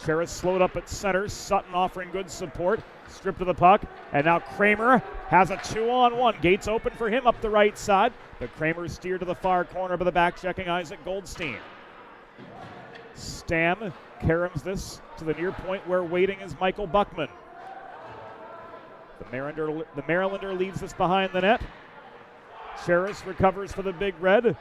Cheris slowed up at center, Sutton offering good support, stripped of the puck, and now Kramer has a 2-on-1. Gates open for him up the right side, but Kramer steered to the far corner by the back-checking Isaac Goldstein. Stam caroms this to the near point where waiting is Michael Buckman. The Marylander leaves this behind the net. Cheris recovers for the Big Red.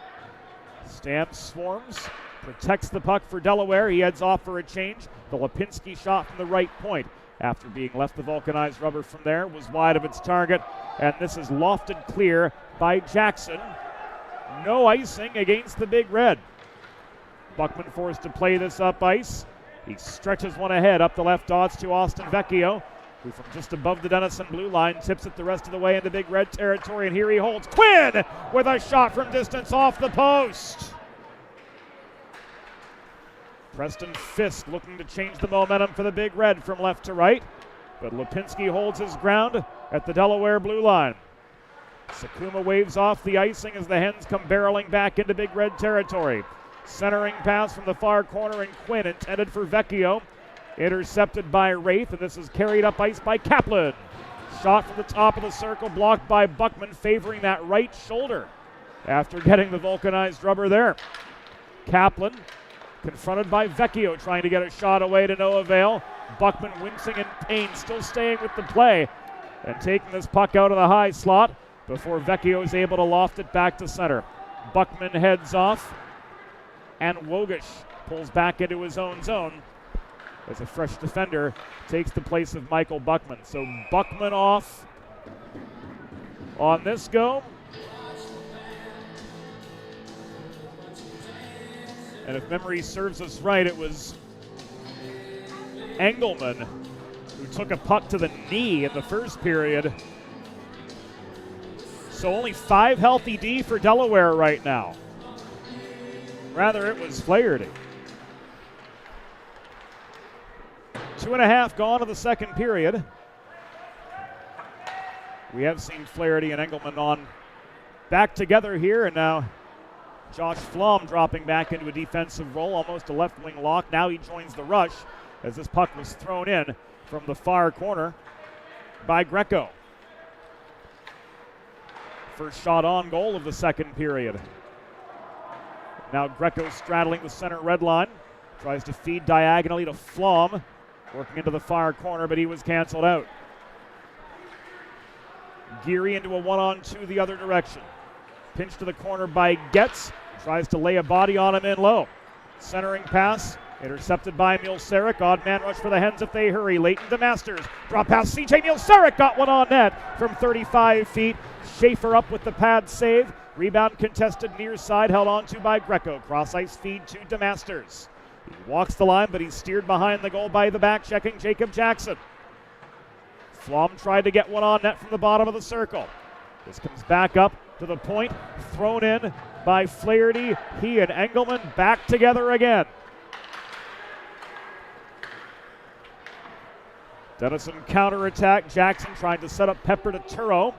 Stam swarms, protects the puck for Delaware. He heads off for a change. The Lipinski shot from the right point, after being left the vulcanized rubber from there, was wide of its target, and this is lofted clear by Jackson. No icing against the Big Red. Buckman forced to play this up ice. He stretches one ahead up the left dots to Austin Vecchio, who from just above the Denison blue line tips it the rest of the way into Big Red territory, and here he holds Quinn with a shot from distance off the post. Preston Fisk looking to change the momentum for the Big Red from left to right, but Lipinski holds his ground at the Delaware blue line. Sakuma waves off the icing as the Hens come barreling back into Big Red territory. Centering pass from the far corner, and Quinn intended for Vecchio. Intercepted by Wraith, and this is carried up ice by Kaplan. Shot from the top of the circle, blocked by Buckman, favoring that right shoulder after getting the vulcanized rubber there. Kaplan confronted by Vecchio, trying to get a shot away to no avail. Buckman wincing in pain, still staying with the play and taking this puck out of the high slot before Vecchio is able to loft it back to center. Buckman heads off, and Wogish pulls back into his own zone as a fresh defender takes the place of Michael Buckman. So Buckman off on this go. And if memory serves us right, it was Engelman who took a puck to the knee in the first period. So only 5 healthy D for Delaware right now. Rather, it was Flaherty. 2.5 gone of the second period. We have seen Flaherty and Engelman on back together here, and now Josh Flom dropping back into a defensive role, almost a left wing lock. Now he joins the rush as this puck was thrown in from the far corner by Greco. First shot on goal of the second period. Now Greco straddling the center red line, tries to feed diagonally to Flom, working into the far corner, but he was canceled out. Geary into a 1-on-2 the other direction. Pinch to the corner by Getz. Tries to lay a body on him in low. Centering pass. Intercepted by Milseric. Odd man rush for the Hens if they hurry. Leighton to Masters. Drop pass. CJ Milseric got one on net from 35 feet. Schaefer up with the pad save. Rebound contested near side, held on to by Greco. Cross ice feed to DeMasters. He walks the line, but he's steered behind the goal by the back checking Jacob Jackson. Flom tried to get one on net from the bottom of the circle. This comes back up to the point, thrown in by Flaherty. He and Engelman back together again. Denison counterattack. Jackson trying to set up Pepper to Turo.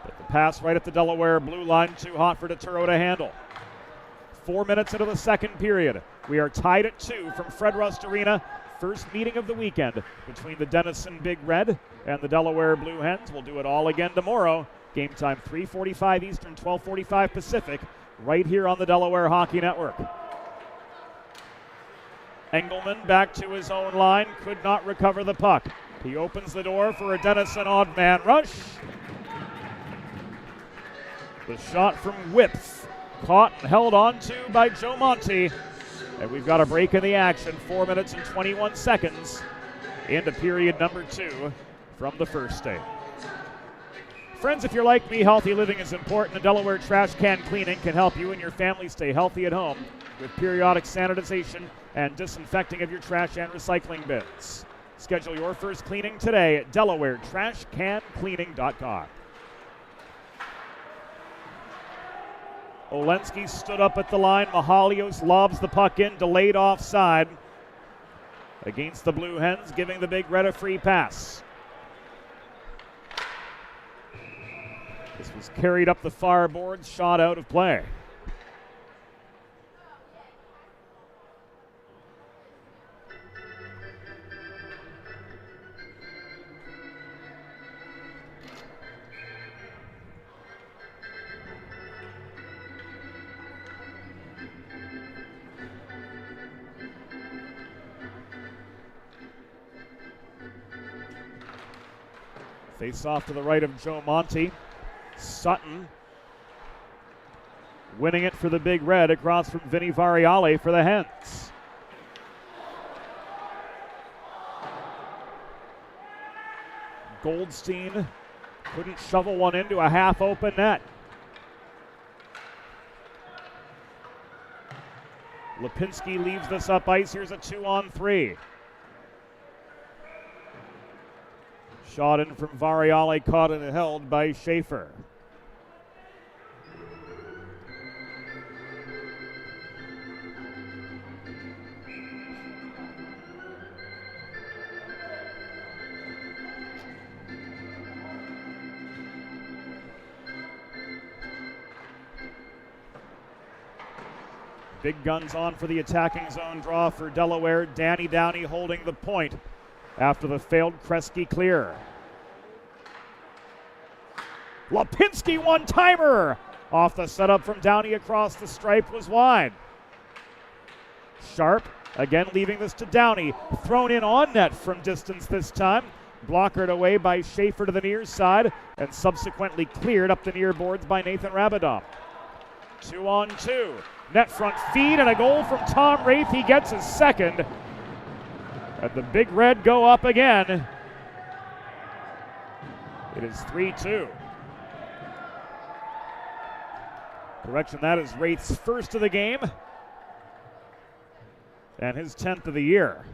But the pass right at the Delaware blue line, too hot for Turo to handle. 4 minutes into the second period. We are tied at 2 from Fred Rust Arena. First meeting of the weekend between the Denison Big Red and the Delaware Blue Hens. We'll do it all again tomorrow. Game time 3:45 Eastern, 12:45 Pacific, right here on the Delaware Hockey Network. Engelman back to his own line, could not recover the puck. He opens the door for a Denison odd man rush. The shot from Whips, caught and held on to by Joe Monte. And we've got a break in the action, 4 minutes and 21 seconds into period number 2 from the first state. Friends, if you're like me, healthy living is important, and Delaware Trash Can Cleaning can help you and your family stay healthy at home with periodic sanitization and disinfecting of your trash and recycling bins. Schedule your first cleaning today at DelawareTrashCanCleaning.com. Olensky stood up at the line. Mahalios lobs the puck in, delayed offside against the Blue Hens, giving the Big Red a free pass. This was carried up the far boards, shot out of play. Face off to the right of Joe Monte. Sutton winning it for the Big Red across from Vinny Variale for the Hens. Goldstein couldn't shovel one into a half open net. Lipinski leaves this up ice. Here's a 2-on-3. Shot in from Variale, caught and held by Schaefer. Big guns on for the attacking zone draw for Delaware. Danny Downey holding the point after the failed Kresge clear. Lipinski one-timer! Off the setup from Downey across the stripe was wide. Sharp again leaving this to Downey. Thrown in on net from distance this time. Blockered away by Schaefer to the near side and subsequently cleared up the near boards by Nathan Rabadon. 2-on-2. Net front feed and a goal from Tom Wraith. He gets his second. And the Big Red go up again. It is 3-2. Correction, that is Wraith's first of the game and his 10th of the year.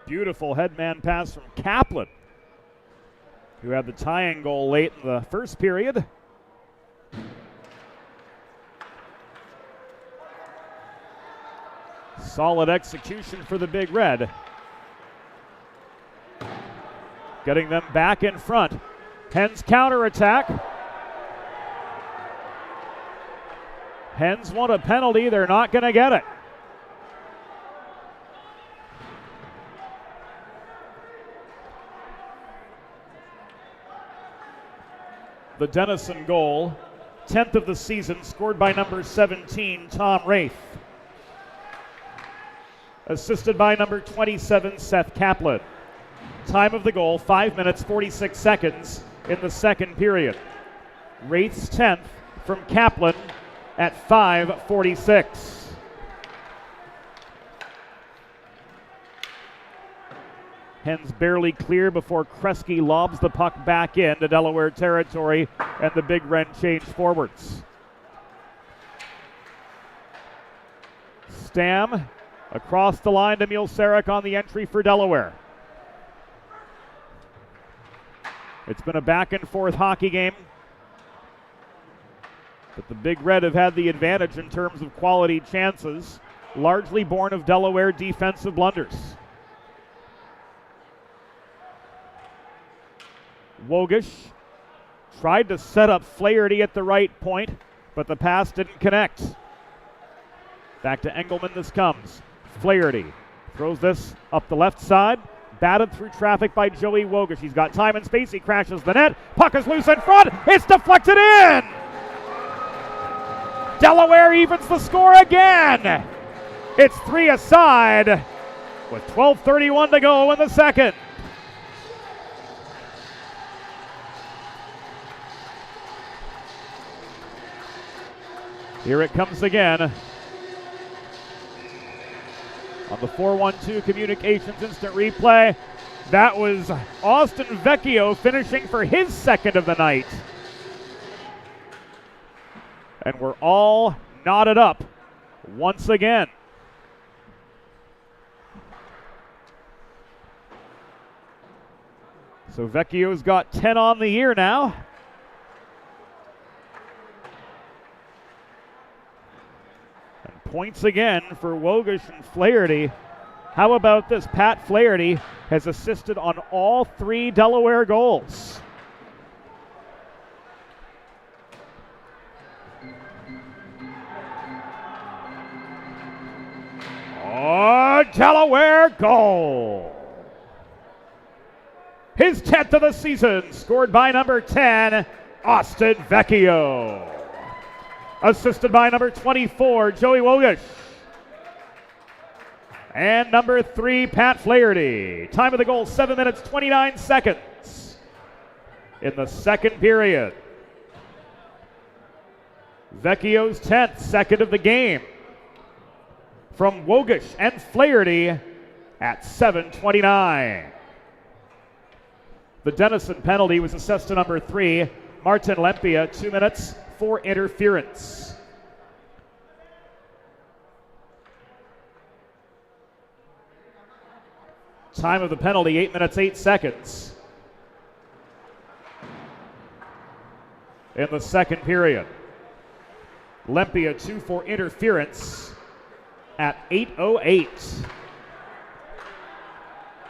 Beautiful headman pass from Kaplan, who had the tying goal late in the first period. Solid execution for the Big Red. Getting them back in front. Hens counterattack. Hens want a penalty. They're not going to get it. The Denison goal, 10th of the season, scored by number 17, Tom Wraith. Assisted by number 27, Seth Kaplan. Time of the goal, 5 minutes, 46 seconds in the second period. Wraith's 10th from Kaplan at 5:46. Hens barely clear before Kresge lobs the puck back into Delaware territory, and the Big Red change forwards. Stam across the line to Mulesarek on the entry for Delaware. It's been a back and forth hockey game, but the Big Red have had the advantage in terms of quality chances, largely born of Delaware defensive blunders. Wogish tried to set up Flaherty at the right point, but the pass didn't connect. Back to Engelman this comes. Flaherty throws this up the left side, batted through traffic by Joey Wogish. He's got time and space, he crashes the net. Puck is loose in front, it's deflected in! Delaware evens the score again! It's 3 aside with 12:31 to go in the second. Here it comes again. On the 4-1-2 Communications instant replay, that was Austin Vecchio finishing for his second of the night. And we're all knotted up once again. So Vecchio's got 10 on the year now. And points again for Wogish and Flaherty. How about this? Pat Flaherty has assisted on all 3 Delaware goals. Oh, Delaware goal! His 10th of the season, scored by number 10, Austin Vecchio. Assisted by number 24, Joey Wogish. And number 3, Pat Flaherty. Time of the goal, 7 minutes, 29 seconds in the second period. Vecchio's 10th, second of the game. From Wogish and Flaherty at 7:29. The Denison penalty was assessed to number 3, Martin Lempia, 2 minutes for interference. Time of the penalty, 8 minutes, 8 seconds. In the second period. Lempia 2 for interference at 8:08.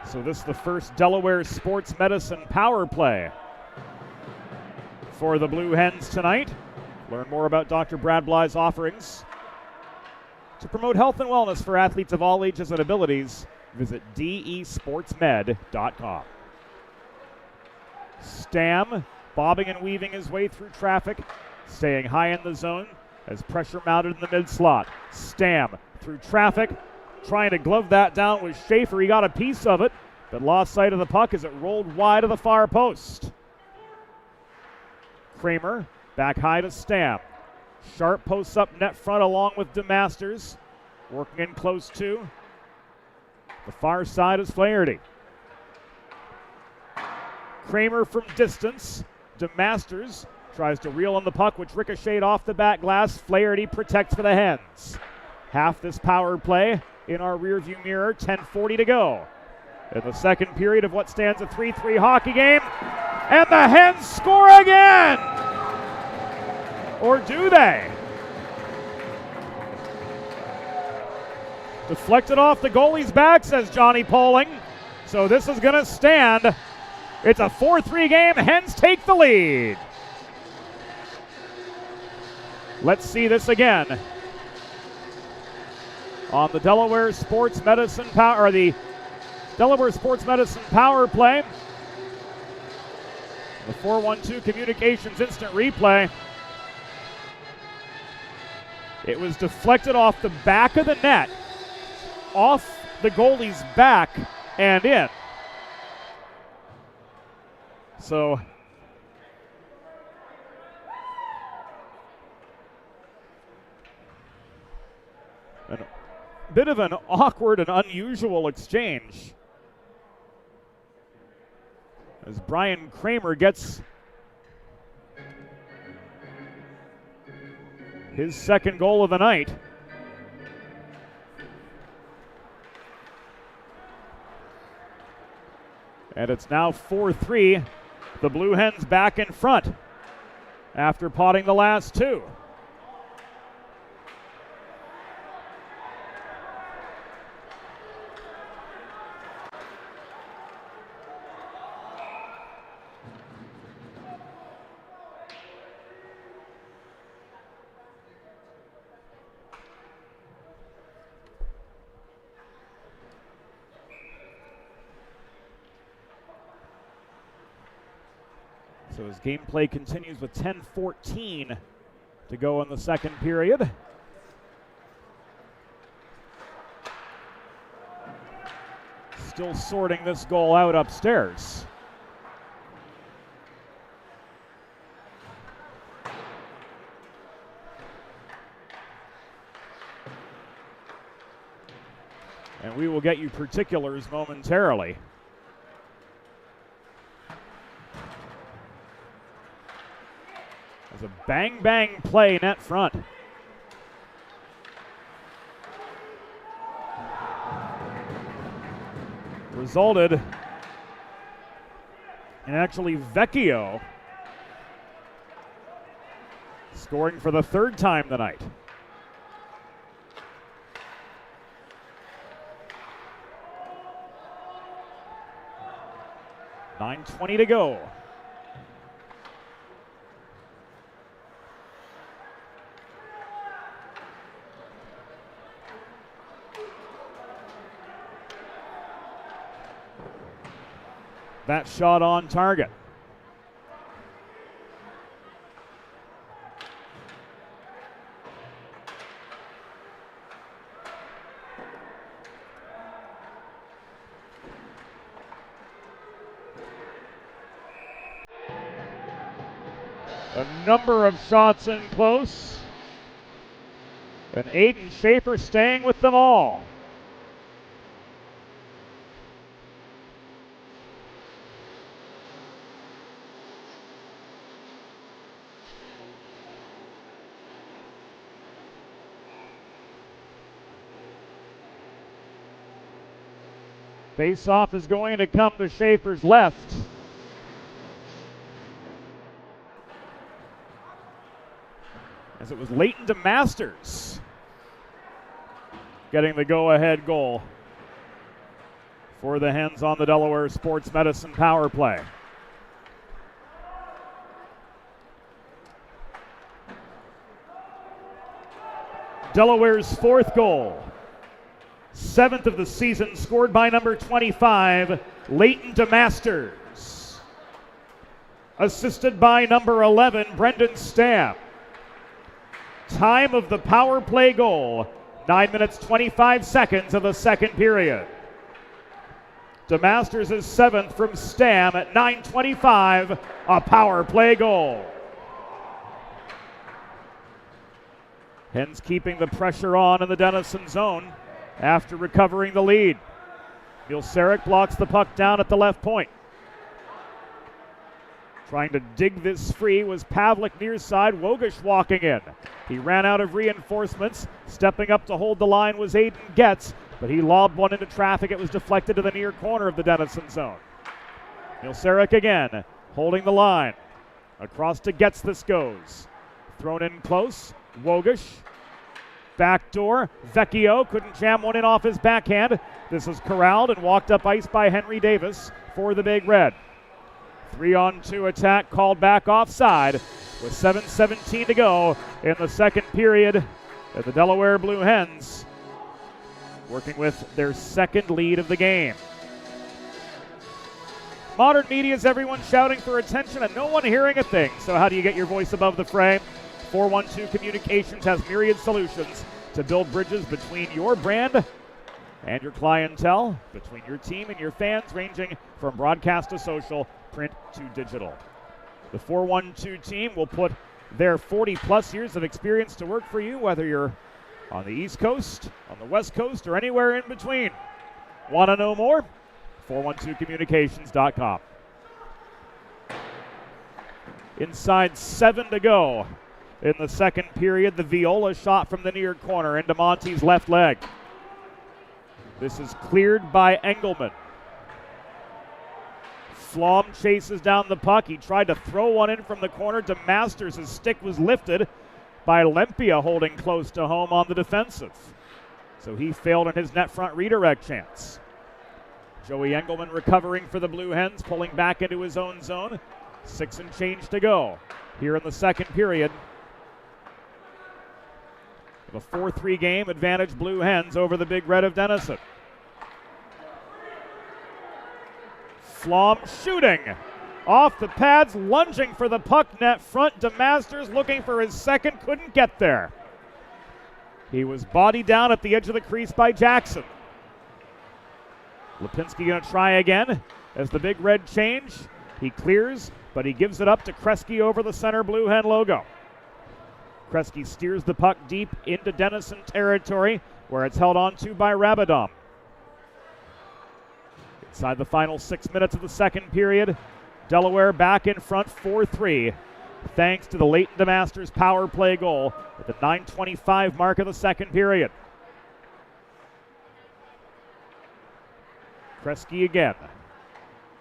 So this is the first Delaware Sports Medicine power play for the Blue Hens tonight. Learn more about Dr. Brad Bly's offerings to promote health and wellness for athletes of all ages and abilities. Visit desportsmed.com. Stam bobbing and weaving his way through traffic, staying high in the zone as pressure mounted in the mid slot. Stam through traffic, trying to glove that down with Schaefer. He got a piece of it, but lost sight of the puck as it rolled wide of the far post. Kramer back high to Stam. Sharp posts up net front along with DeMasters. Working in close to. The far side is Flaherty. Kramer from distance. DeMasters tries to reel on the puck, which ricocheted off the back glass. Flaherty protects for the Hens. Half this power play in our rearview mirror, 10:40 to go. In the second period of what stands a 3-3 hockey game. And the Hens score again! Or do they? Deflected off the goalie's back, says Johnny Poling. So this is going to stand. It's a 4-3 game. Hens take the lead. Let's see this again. On the Delaware Sports Medicine power, or the Delaware Sports Medicine power play. The 4-1-2 Communications instant replay. It was deflected off the back of the net, off the goalie's back and in. So a bit of an awkward and unusual exchange. as Brian Kramer gets his second goal of the night. And it's now 4-3. The Blue Hens back in front after potting the last two. So as gameplay continues with 10-14 to go in the second period. Still sorting this goal out upstairs. And we will get you particulars momentarily. As a bang-bang play net front. Resulted in actually Vecchio scoring for the third time tonight. .9:20 to go. That shot on target. A number of shots in close. And Aiden Schaefer staying with them all. Face-off is going to come to Schaefer's left. As it was Leighton DeMasters getting the go-ahead goal for the Hens on the Delaware Sports Medicine power play. Delaware's fourth goal. 7th of the season, scored by number 25, Leighton DeMasters. Assisted by number 11, Brendan Stamp. Time of the power play goal, 9 minutes 25 seconds of the second period. DeMasters is 7th from Stam at 9:25, a power play goal. Hens keeping the pressure on in the Denison zone after recovering the lead. Milseric blocks the puck down at the left point. Trying to dig this free was Pavlik near side. Wogish walking in. He ran out of reinforcements. Stepping up to hold the line was Aiden Getz, but he lobbed one into traffic. It was deflected to the near corner of the Denison zone. Milseric again, holding the line. Across to Getz this goes. Thrown in close. Wogish. Backdoor. Vecchio couldn't jam one in off his backhand. This is corralled and walked up ice by Henry Davis for the Big Red. 3-on-2 attack called back offside with 7:17 to go in the second period. As the Delaware Blue Hens working with their second lead of the game. Modern media is everyone shouting for attention and no one hearing a thing. So how do you get your voice above the fray? 412 Communications has myriad solutions to build bridges between your brand and your clientele, between your team and your fans, ranging from broadcast to social, print to digital. The 412 team will put their 40-plus years of experience to work for you, whether you're on the East Coast, on the West Coast, or anywhere in between. Want to know more? 412communications.com. Inside 7 to go in the second period. The Viola shot from the near corner into Monty's left leg. This is cleared by Engelman. Flom chases down the puck. He tried to throw one in from the corner to Masters. His stick was lifted by Lempia, holding close to home on the defensive. So he failed on his net front redirect chance. Joey Engelman recovering for the Blue Hens, pulling back into his own zone. 6 and change to go here in the second period. The 4-3 game, advantage Blue Hens over the Big Red of Denison. Flom shooting off the pads, lunging for the puck net front to Masters, looking for his second, couldn't get there. He was bodied down at the edge of the crease by Jackson. Lipinski going to try again as the Big Red change. He clears, but he gives it up to Kresge over the center Blue Hen logo. Kresge steers the puck deep into Denison territory, where it's held on to by Rabadom. Inside the final 6 minutes of the second period, Delaware back in front 4-3, thanks to the Leighton DeMasters power play goal at the 9:25 mark of the second period. Kresge again,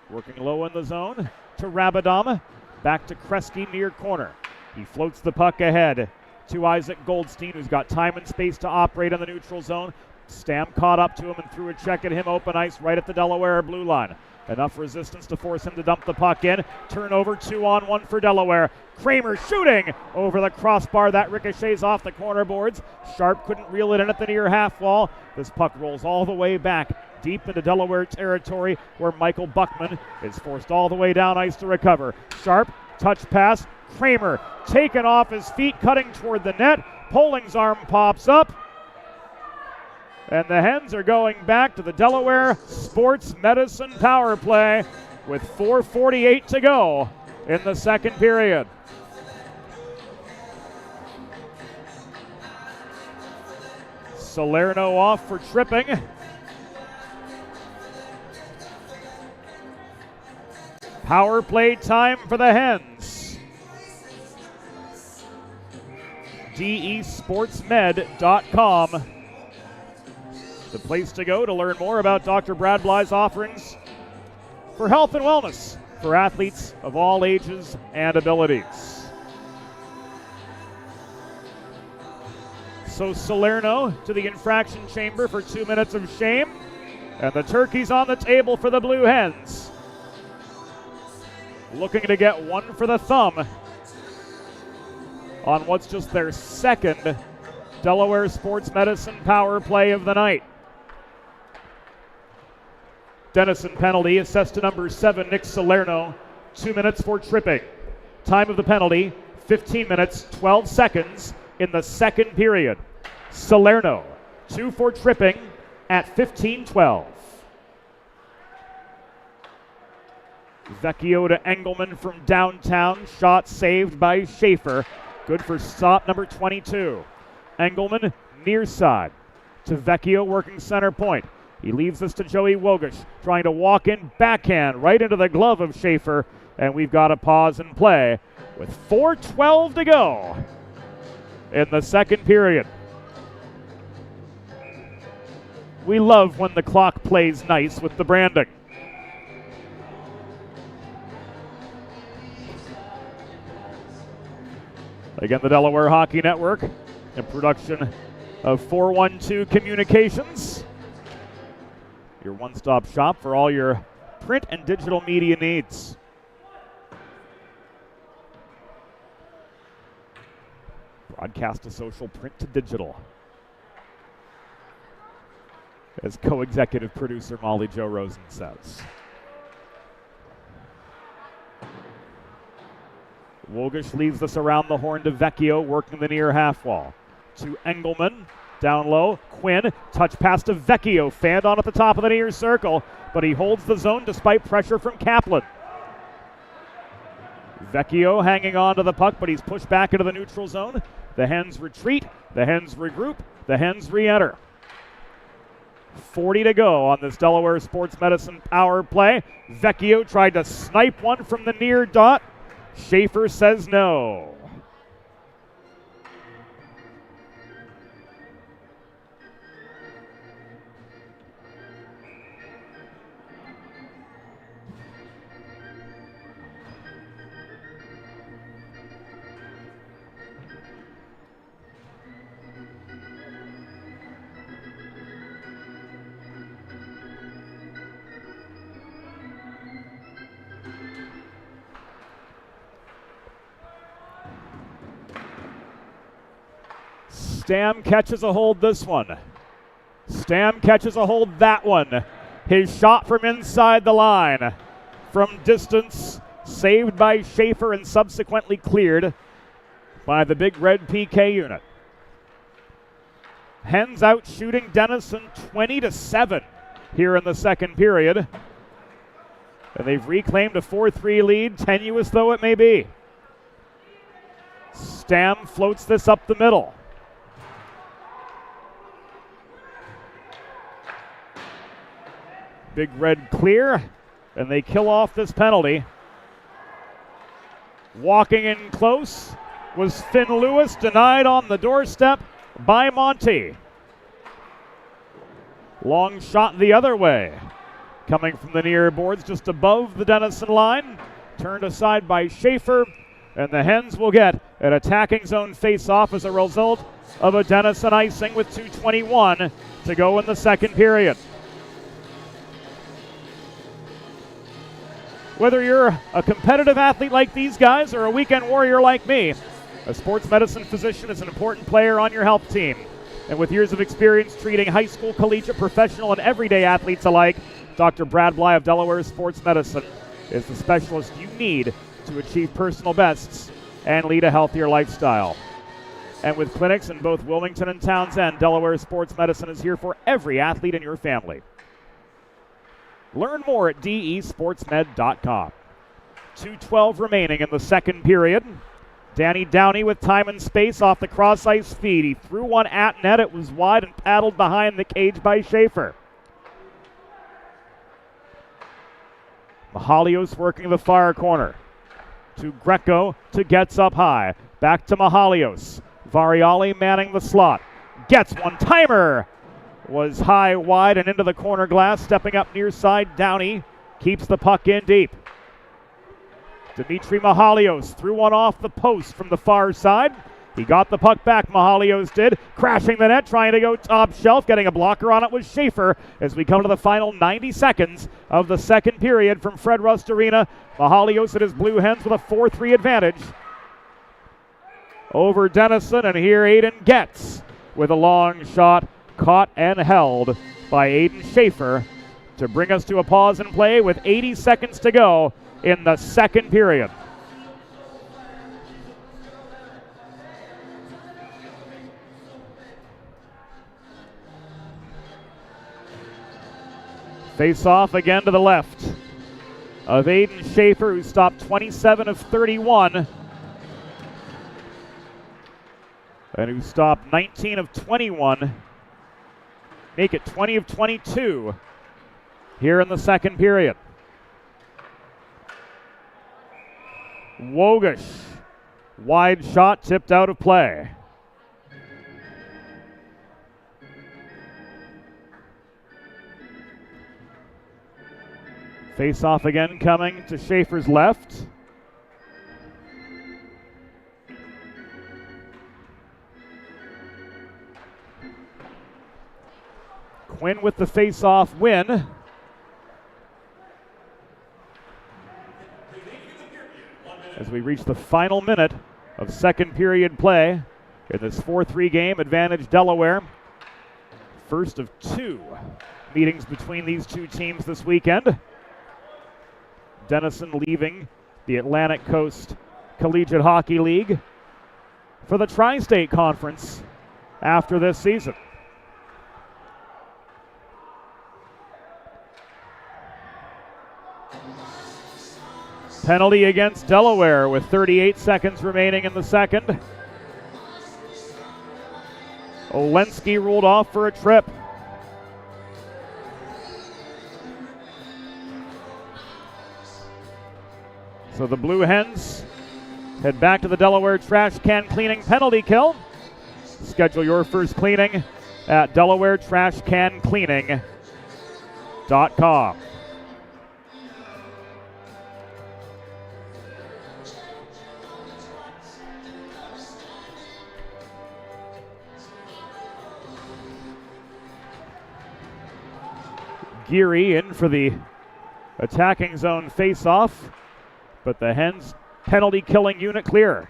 working low in the zone to Rabadom, back to Kresge near corner. He floats the puck ahead to Isaac Goldstein, who's got time and space to operate in the neutral zone. Stam caught up to him and threw a check at him, open ice right at the Delaware blue line. Enough resistance to force him to dump the puck in. Turnover, 2-on-1 for Delaware. Kramer shooting over the crossbar. That ricochets off the corner boards. Sharp couldn't reel it in at the near half wall. This puck rolls all the way back deep into Delaware territory, where Michael Buckman is forced all the way down ice to recover. Sharp, touch pass. Kramer taken off his feet, cutting toward the net. Polling's arm pops up. And the Hens are going back to the Delaware Sports Medicine power play with 4:48 to go in the second period. Salerno off for tripping. Power play time for the Hens. DESportsmed.com. The place to go to learn more about Dr. Brad Bly's offerings for health and wellness for athletes of all ages and abilities. So Salerno to the infraction chamber for 2 minutes of shame, and the turkey's on the table for the Blue Hens. Looking to get one for the thumb on what's just their second Delaware Sports Medicine power play of the night. Denison penalty assessed to number 7, Nick Salerno. 2 minutes for tripping. Time of the penalty, 15 minutes, 12 seconds in the second period. Salerno, 2 for tripping at 15:12. Vecchio to Engelman from downtown. Shot saved by Schaefer. Good for stop number 22. Engelman near side to Vecchio working center point. He leaves this to Joey Wogish, trying to walk in backhand right into the glove of Schaefer, and we've got a pause and play with 4:12 to go in the second period. We love when the clock plays nice with the branding. Again, the Delaware Hockey Network, a production of 412 Communications, your one-stop shop for all your print and digital media needs. Broadcast to social, print to digital. As co-executive producer Molly Jo Rosen says. Wogish leaves this around the horn to Vecchio, working the near half wall. To Engelman, down low. Quinn, touch pass to Vecchio, fanned on at the top of the near circle, but he holds the zone despite pressure from Kaplan. Vecchio hanging on to the puck, but he's pushed back into the neutral zone. The Hens retreat, the Hens regroup, the Hens re-enter. 40 to go on this Delaware Sports Medicine power play. Vecchio tried to snipe one from the near dot. Schaefer says no. Stam catches a hold this one. Stam catches a hold that one. His shot from inside the line. From distance, saved by Schaefer and subsequently cleared by the Big Red PK unit. Hens out shooting Denison 20-7 here in the second period. And they've reclaimed a 4-3 lead, tenuous though it may be. Stam floats this up the middle. Big Red clear, and they kill off this penalty. Walking in close was Finn Lewis, denied on the doorstep by Monty. Long shot the other way. Coming from the near boards just above the Denison line. Turned aside by Schaefer, and the Hens will get an attacking zone face-off as a result of a Denison icing with 2:21 to go in the second period. Whether you're a competitive athlete like these guys or a weekend warrior like me, a sports medicine physician is an important player on your health team. And with years of experience treating high school, collegiate, professional, and everyday athletes alike, Dr. Brad Bly of Delaware Sports Medicine is the specialist you need to achieve personal bests and lead a healthier lifestyle. And with clinics in both Wilmington and Townsend, Delaware Sports Medicine is here for every athlete in your family. Learn more at desportsmed.com. 2:12 remaining in the second period. Danny Downey with time and space off the cross-ice feed. He threw one at net. It was wide and paddled behind the cage by Schaefer. Mahalios working the far corner. To Greco, to Gets up high. Back to Mahalios. Variali manning the slot. Gets one-timer. Was high, wide, and into the corner glass. Stepping up near side, Downey keeps the puck in deep. Dimitri Mahalios threw one off the post from the far side. He got the puck back, Mahalios did. Crashing the net, trying to go top shelf. Getting a blocker on it was Schaefer as we come to the final 90 seconds of the second period from Fred Rust Arena. Mahalios at his Blue Hens with a 4-3 advantage over Denison. And here Aiden Getz with a long shot. Caught and held by Aiden Schaefer to bring us to a pause in play with 80 seconds to go in the second period. Face off again to the left of Aiden Schaefer, who stopped 27 of 31 and who stopped 19 of 21. Make it 20 of 22 here in the second period. Wogish, wide shot tipped out of play. Face off again coming to Schaefer's left. Quinn with the face-off win. As we reach the final minute of second period play in this 4-3 game, advantage Delaware. First of two meetings between these two teams this weekend. Denison leaving the Atlantic Coast Collegiate Hockey League for the Tri-State Conference after this season. Penalty against Delaware with 38 seconds remaining in the second. Olensky ruled off for a trip. So the Blue Hens Head back to the Delaware Trash Can Cleaning Penalty Kill. Schedule your first cleaning at DelawareTrashCanCleaning.com. Geary in for the attacking zone face-off, but the Hens penalty killing unit clear.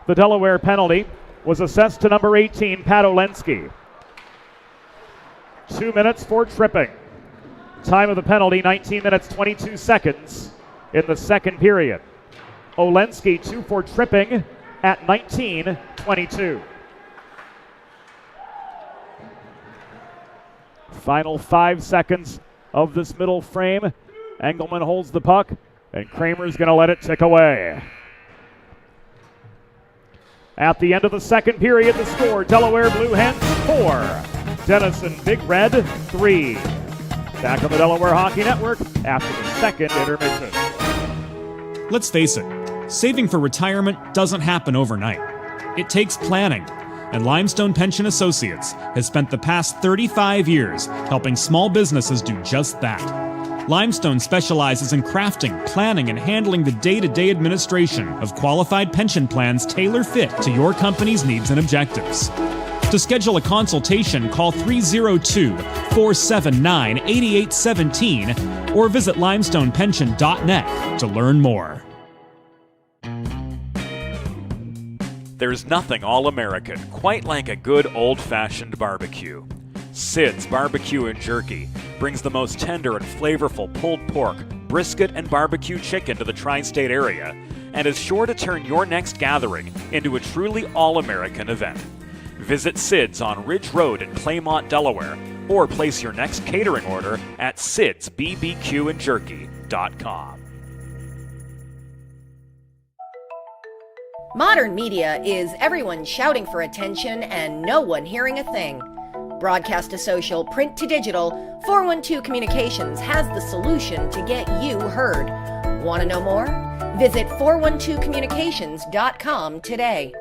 The Delaware penalty was assessed to number 18, Pat Olensky. 2 minutes for tripping. Time of the penalty, 19 minutes, 22 seconds in the second period. Olensky 2 for tripping at 19:22. Final 5 seconds of this middle frame. Engelman holds the puck, and Kramer's going to let it tick away. At the end of the second period, the score, Delaware Blue Hens 4, Denison Big Red 3. Back on the Delaware Hockey Network after the second intermission. Let's face it, saving for retirement doesn't happen overnight. It takes planning, and Limestone Pension Associates has spent the past 35 years helping small businesses do just that. Limestone specializes in crafting, planning, and handling the day-to-day administration of qualified pension plans tailor-fit to your company's needs and objectives. To schedule a consultation, call 302-479-8817 or visit limestonepension.net to learn more. There's nothing all-American quite like a good old-fashioned barbecue. Sid's Barbecue and Jerky brings the most tender and flavorful pulled pork, brisket, and barbecue chicken to the tri-state area and is sure to turn your next gathering into a truly all-American event. Visit Sid's on Ridge Road in Claymont, Delaware, or place your next catering order at sidsbbqandjerky.com. Modern media is everyone shouting for attention and no one hearing a thing. Broadcast to social, print to digital, 412 Communications has the solution to get you heard. Want to know more? Visit 412communications.com today.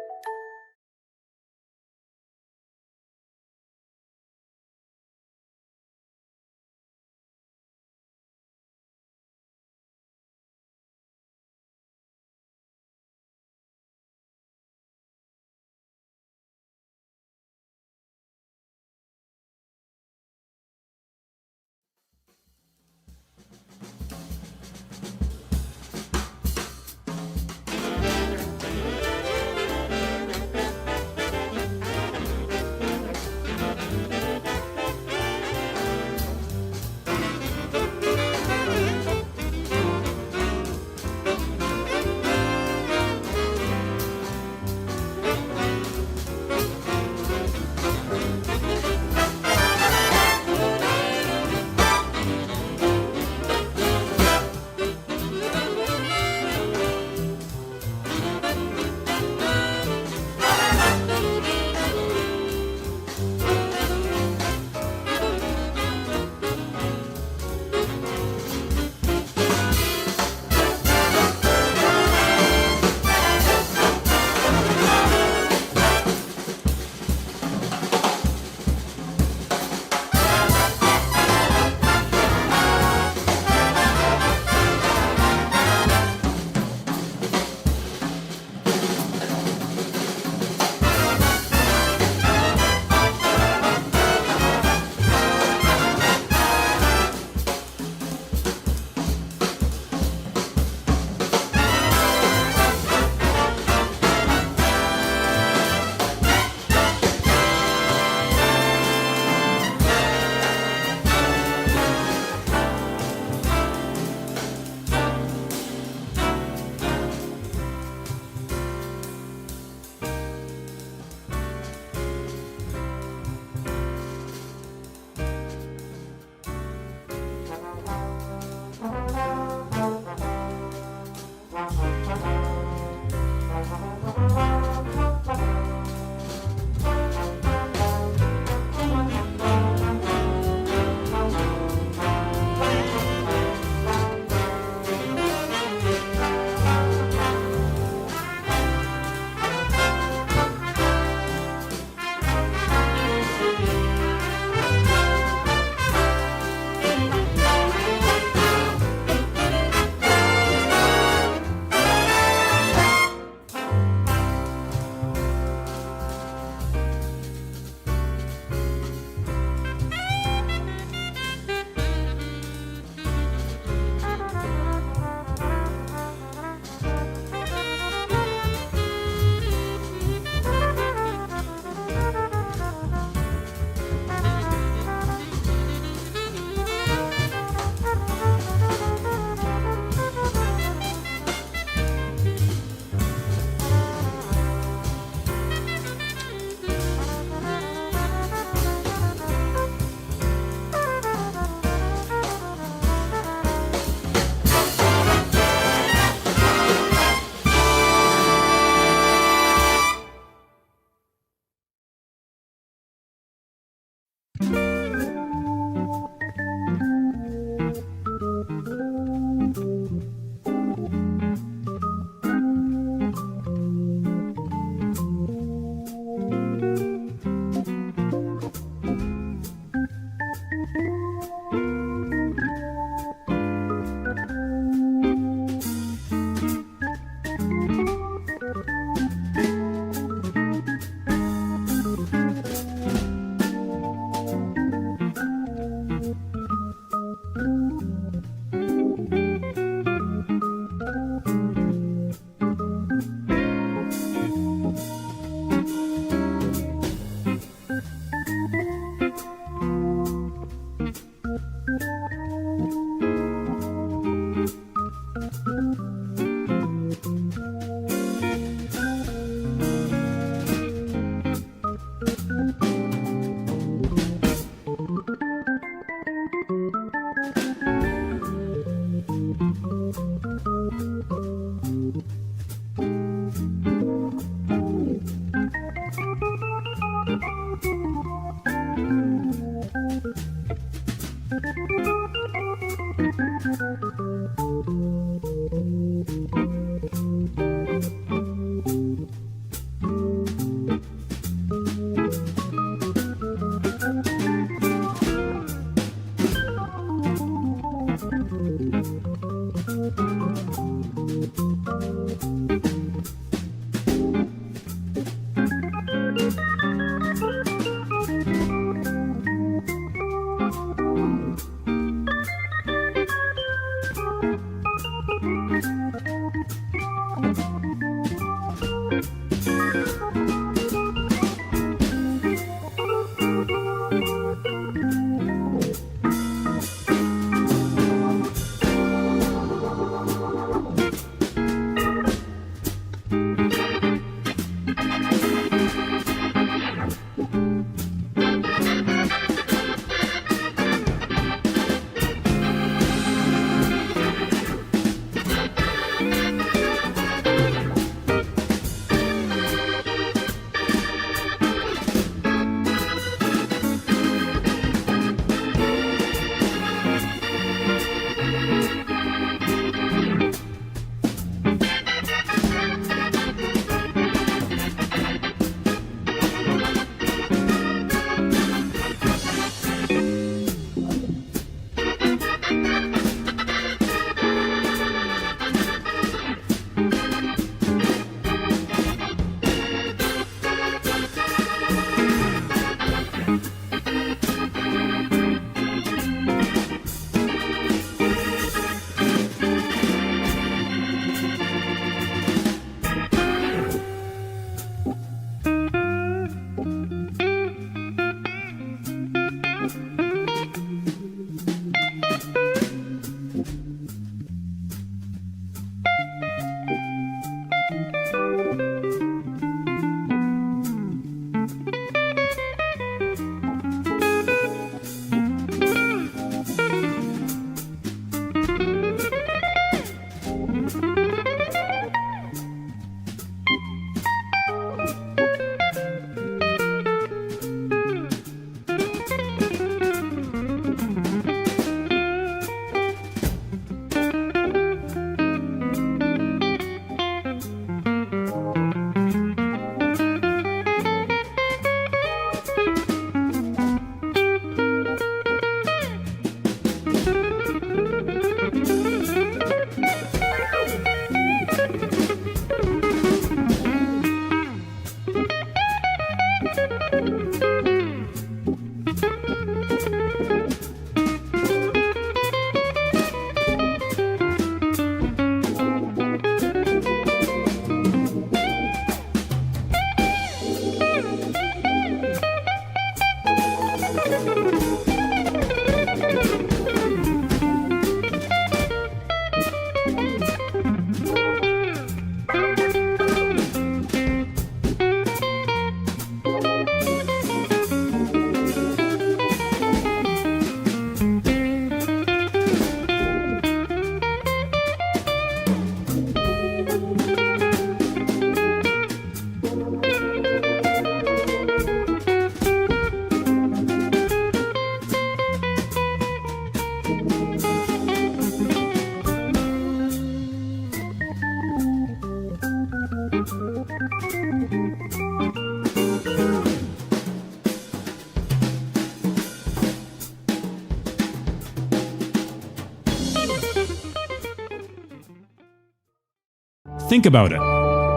Think about it.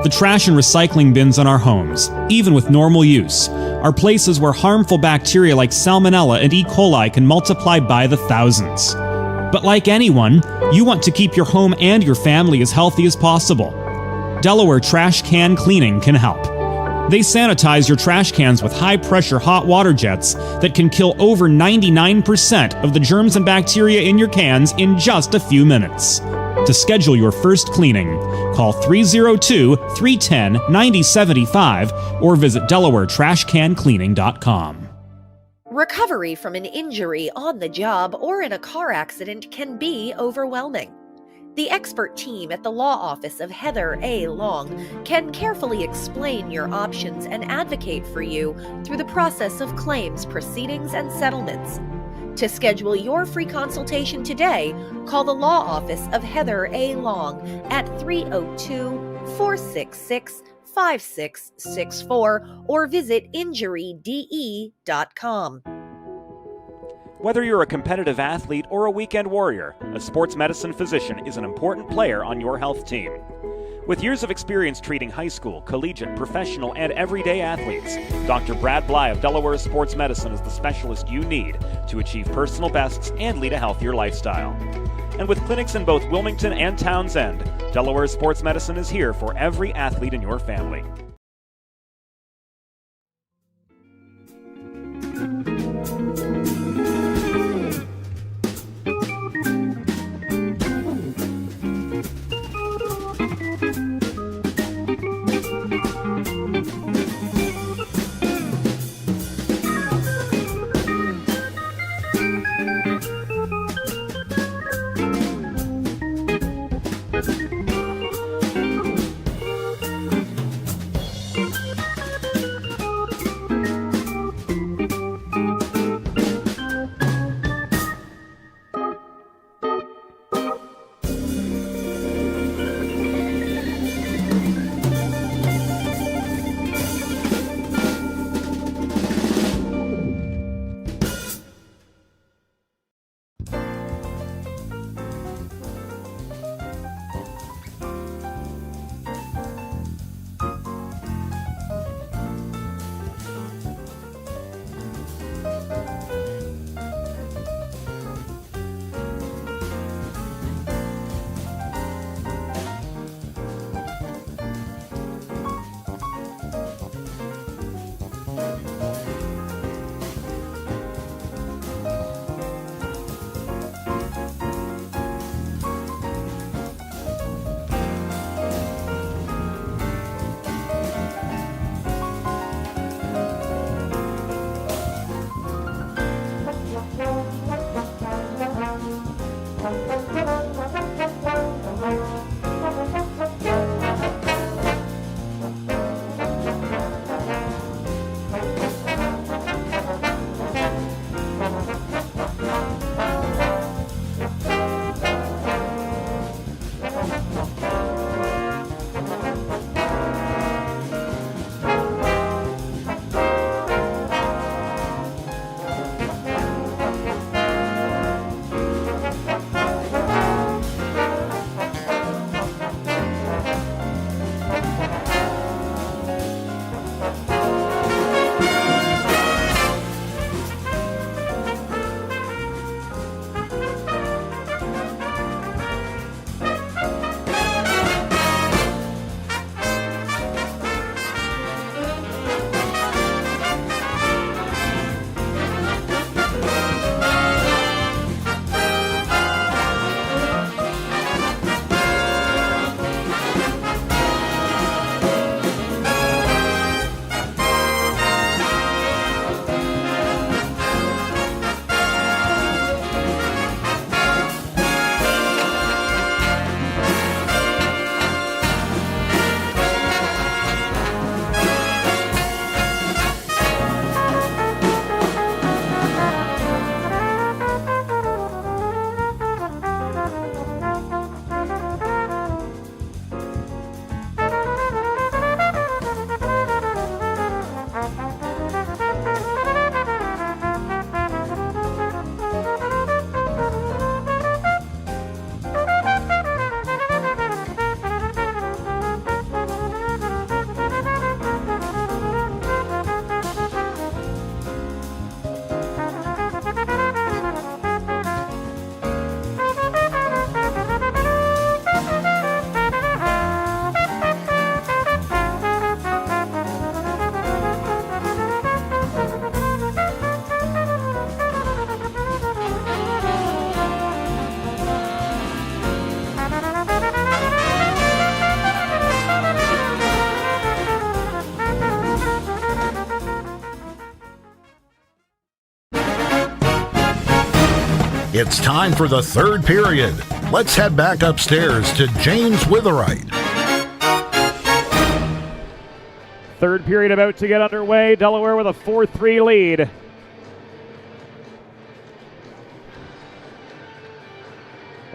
The trash and recycling bins in our homes, even with normal use, are places where harmful bacteria like Salmonella and E. coli can multiply by the thousands. But like anyone, you want to keep your home and your family as healthy as possible. Delaware Trash Can Cleaning can help. They sanitize your trash cans with high-pressure hot water jets that can kill over 99% of the germs and bacteria in your cans in just a few minutes. To schedule your first cleaning, call 302-310-9075 or visit DelawareTrashCanCleaning.com. Recovery from an injury on the job or in a car accident can be overwhelming. The expert team at the law office of Heather A. Long can carefully explain your options and advocate for you through the process of claims, proceedings, and settlements. To schedule your free consultation today, call the law office of Heather A. Long at 302-466-5664 or visit injuryde.com. Whether you're a competitive athlete or a weekend warrior, a sports medicine physician is an important player on your health team. With years of experience treating high school, collegiate, professional, and everyday athletes, Dr. Brad Bly of Delaware Sports Medicine is the specialist you need to achieve personal bests and lead a healthier lifestyle. And with clinics in both Wilmington and Townsend, Delaware Sports Medicine is here for every athlete in your family. It's time for the third period. Let's head back upstairs to James Witherite. Third period about to get underway. Delaware with a 4-3 lead.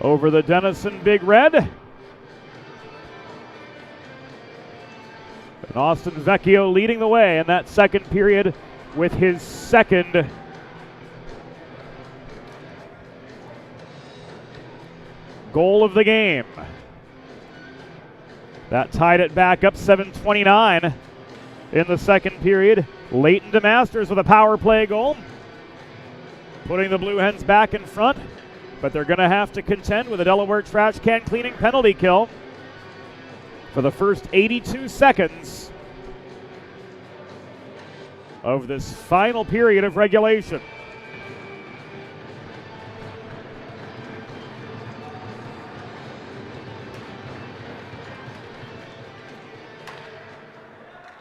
Over the Denison Big Red. And Austin Vecchio leading the way in that second period with his second goal of the game. That tied it back up 7:29 in the second period. Leighton DeMasters with a power play goal, putting the Blue Hens back in front, but they're going to have to contend with a Delaware trash can cleaning penalty kill for the first 82 seconds of this final period of regulation.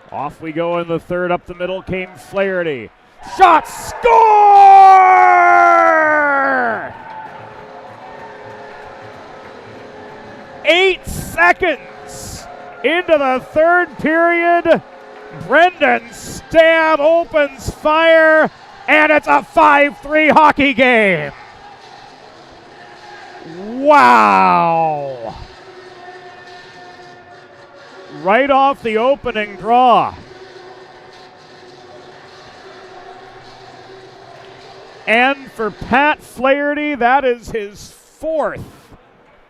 Off we go in the third. Up the middle came Flaherty. Shot, score! 8 seconds into the third period. Brendan Stam opens fire, and it's a 5-3 hockey game. Wow! Right off the opening draw. And for Pat Flaherty, that is his 4th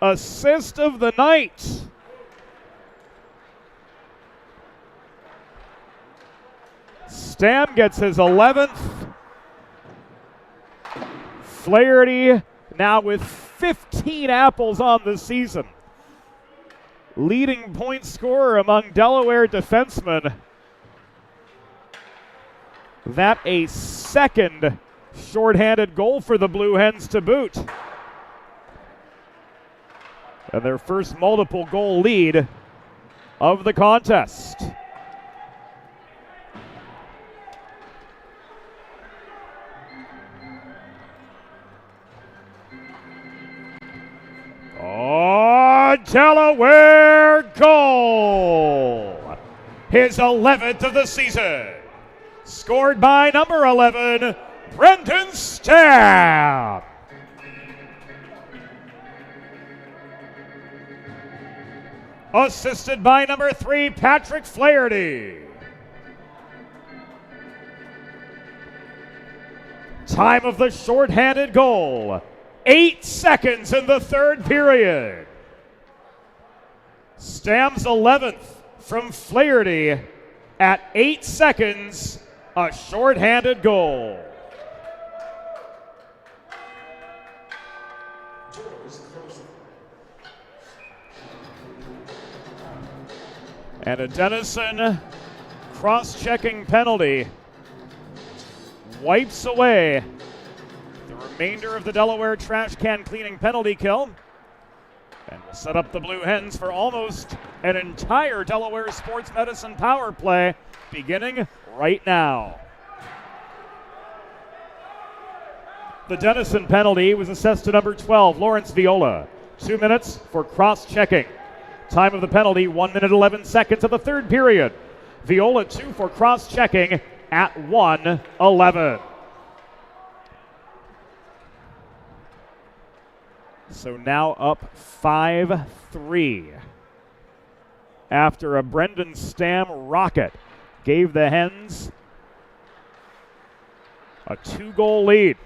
assist of the night. Stam gets his 11th. Flaherty now with 15 apples on the season. Leading point scorer among Delaware defensemen. That a second shorthanded goal for the Blue Hens to boot. And their first multiple goal lead of the contest. Oh, Delaware goal! His 11th of the season. Scored by number 11, Brendan Stam. Assisted by number 3, Patrick Flaherty. Time of the shorthanded goal, 8 seconds in the third period. Stam's 11th from Flaherty at 8 seconds, a shorthanded goal. And a Denison cross-checking penalty wipes away the remainder of the Delaware trash can cleaning penalty kill, and will set up the Blue Hens for almost an entire Delaware Sports Medicine power play beginning right now. The Denison penalty was assessed to number 12, Lawrence Viola. 2 minutes for cross-checking. Time of the penalty, 1 minute 11 seconds of the third period. Viola 2 for cross-checking at 1:11. So now up 5-3 after a Brendan Stam rocket gave the Hens a 2-goal lead.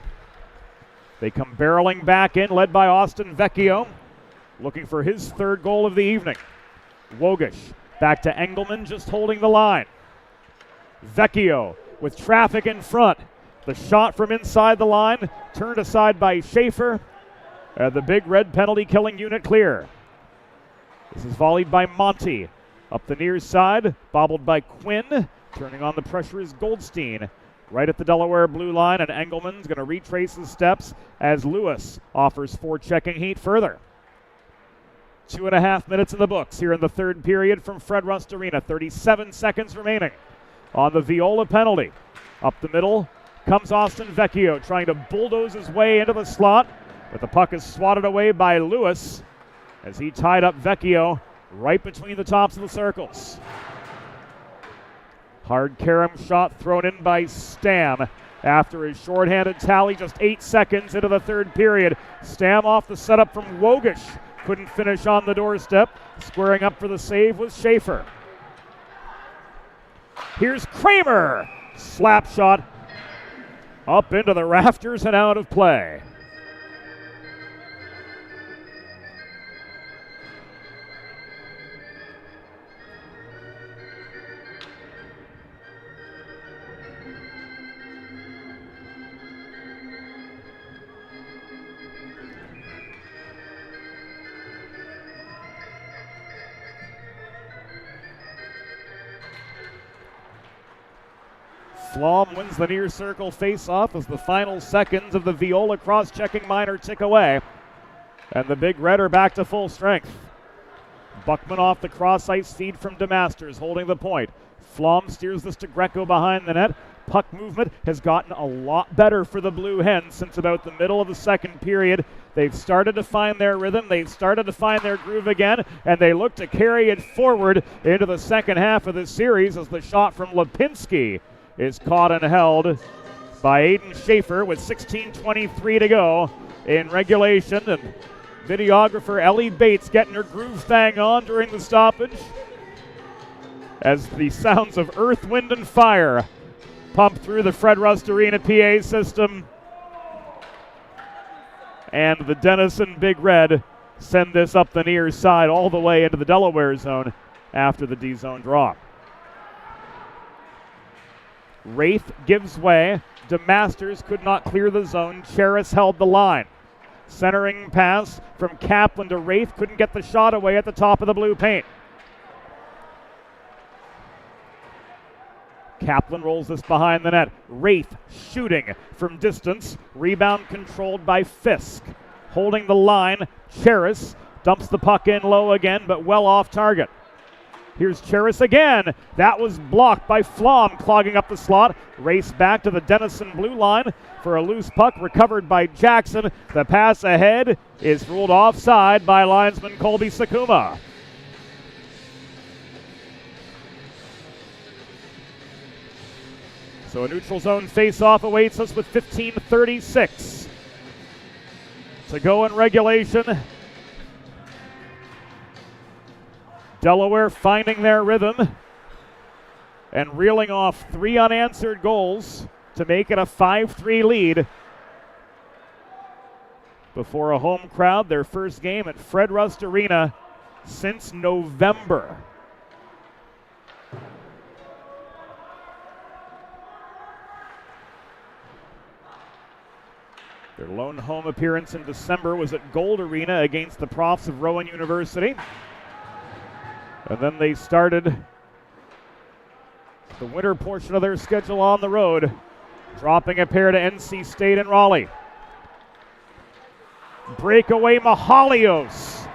They come barreling back in, led by Austin Vecchio, looking for his third goal of the evening. Wogish back to Engelman, just holding the line. Vecchio with traffic in front. The shot from inside the line turned aside by Schaefer. The Big Red penalty killing unit clear. This is volleyed by Monty. Up the near side, bobbled by Quinn. Turning on the pressure is Goldstein. Right at the Delaware blue line, and Engelman's going to retrace his steps as Lewis offers forechecking heat further. 2.5 minutes in the books here in the third period from Fred Rust Arena. 37 seconds remaining on the Viola penalty. Up the middle comes Austin Vecchio, trying to bulldoze his way into the slot. But the puck is swatted away by Lewis as he tied up Vecchio right between the tops of the circles. Hard carom shot thrown in by Stam after his shorthanded tally just 8 seconds into the third period. Stam off the setup from Wogish. Couldn't finish on the doorstep. Squaring up for the save was Schaefer. Here's Kramer. Slap shot up into the rafters and out of play. Flom wins the near circle face-off as the final seconds of the Viola cross-checking minor tick away. And the Big Red are back to full strength. Buckman off the cross-ice feed from DeMasters, holding the point. Flom steers this to Greco behind the net. Puck movement has gotten a lot better for the Blue Hens since about the middle of the second period. They've started to find their rhythm. They've started to find their groove again, and they look to carry it forward into the second half of the series as the shot from Lipinski is caught and held by Aiden Schaefer with 16:23 to go in regulation. And videographer Ellie Bates getting her groove thing on during the stoppage as the sounds of earth, wind, and fire pump through the Fred Rust Arena PA system. And the Denison Big Red send this up the near side all the way into the Delaware zone after the D-zone drop. Wraith gives way. DeMasters could not clear the zone. Cheris held the line. Centering pass from Kaplan to Wraith. Couldn't get the shot away at the top of the blue paint. Kaplan rolls this behind the net. Wraith shooting from distance. Rebound controlled by Fisk. Holding the line, Cheris dumps the puck in low again, but well off target. Here's Cheris again. That was blocked by Flom, clogging up the slot. Race back to the Denison blue line for a loose puck recovered by Jackson. The pass ahead is ruled offside by linesman Colby Sakuma. So a neutral zone face-off awaits us with 15:36 to go in regulation. Delaware finding their rhythm and reeling off 3 unanswered goals to make it a 5-3 lead before a home crowd, their first game at Fred Rust Arena since November. Their lone home appearance in December was at Gold Arena against the Profs of Rowan University. And then they started the winter portion of their schedule on the road, dropping a pair to NC State and Raleigh. Breakaway Mahalios.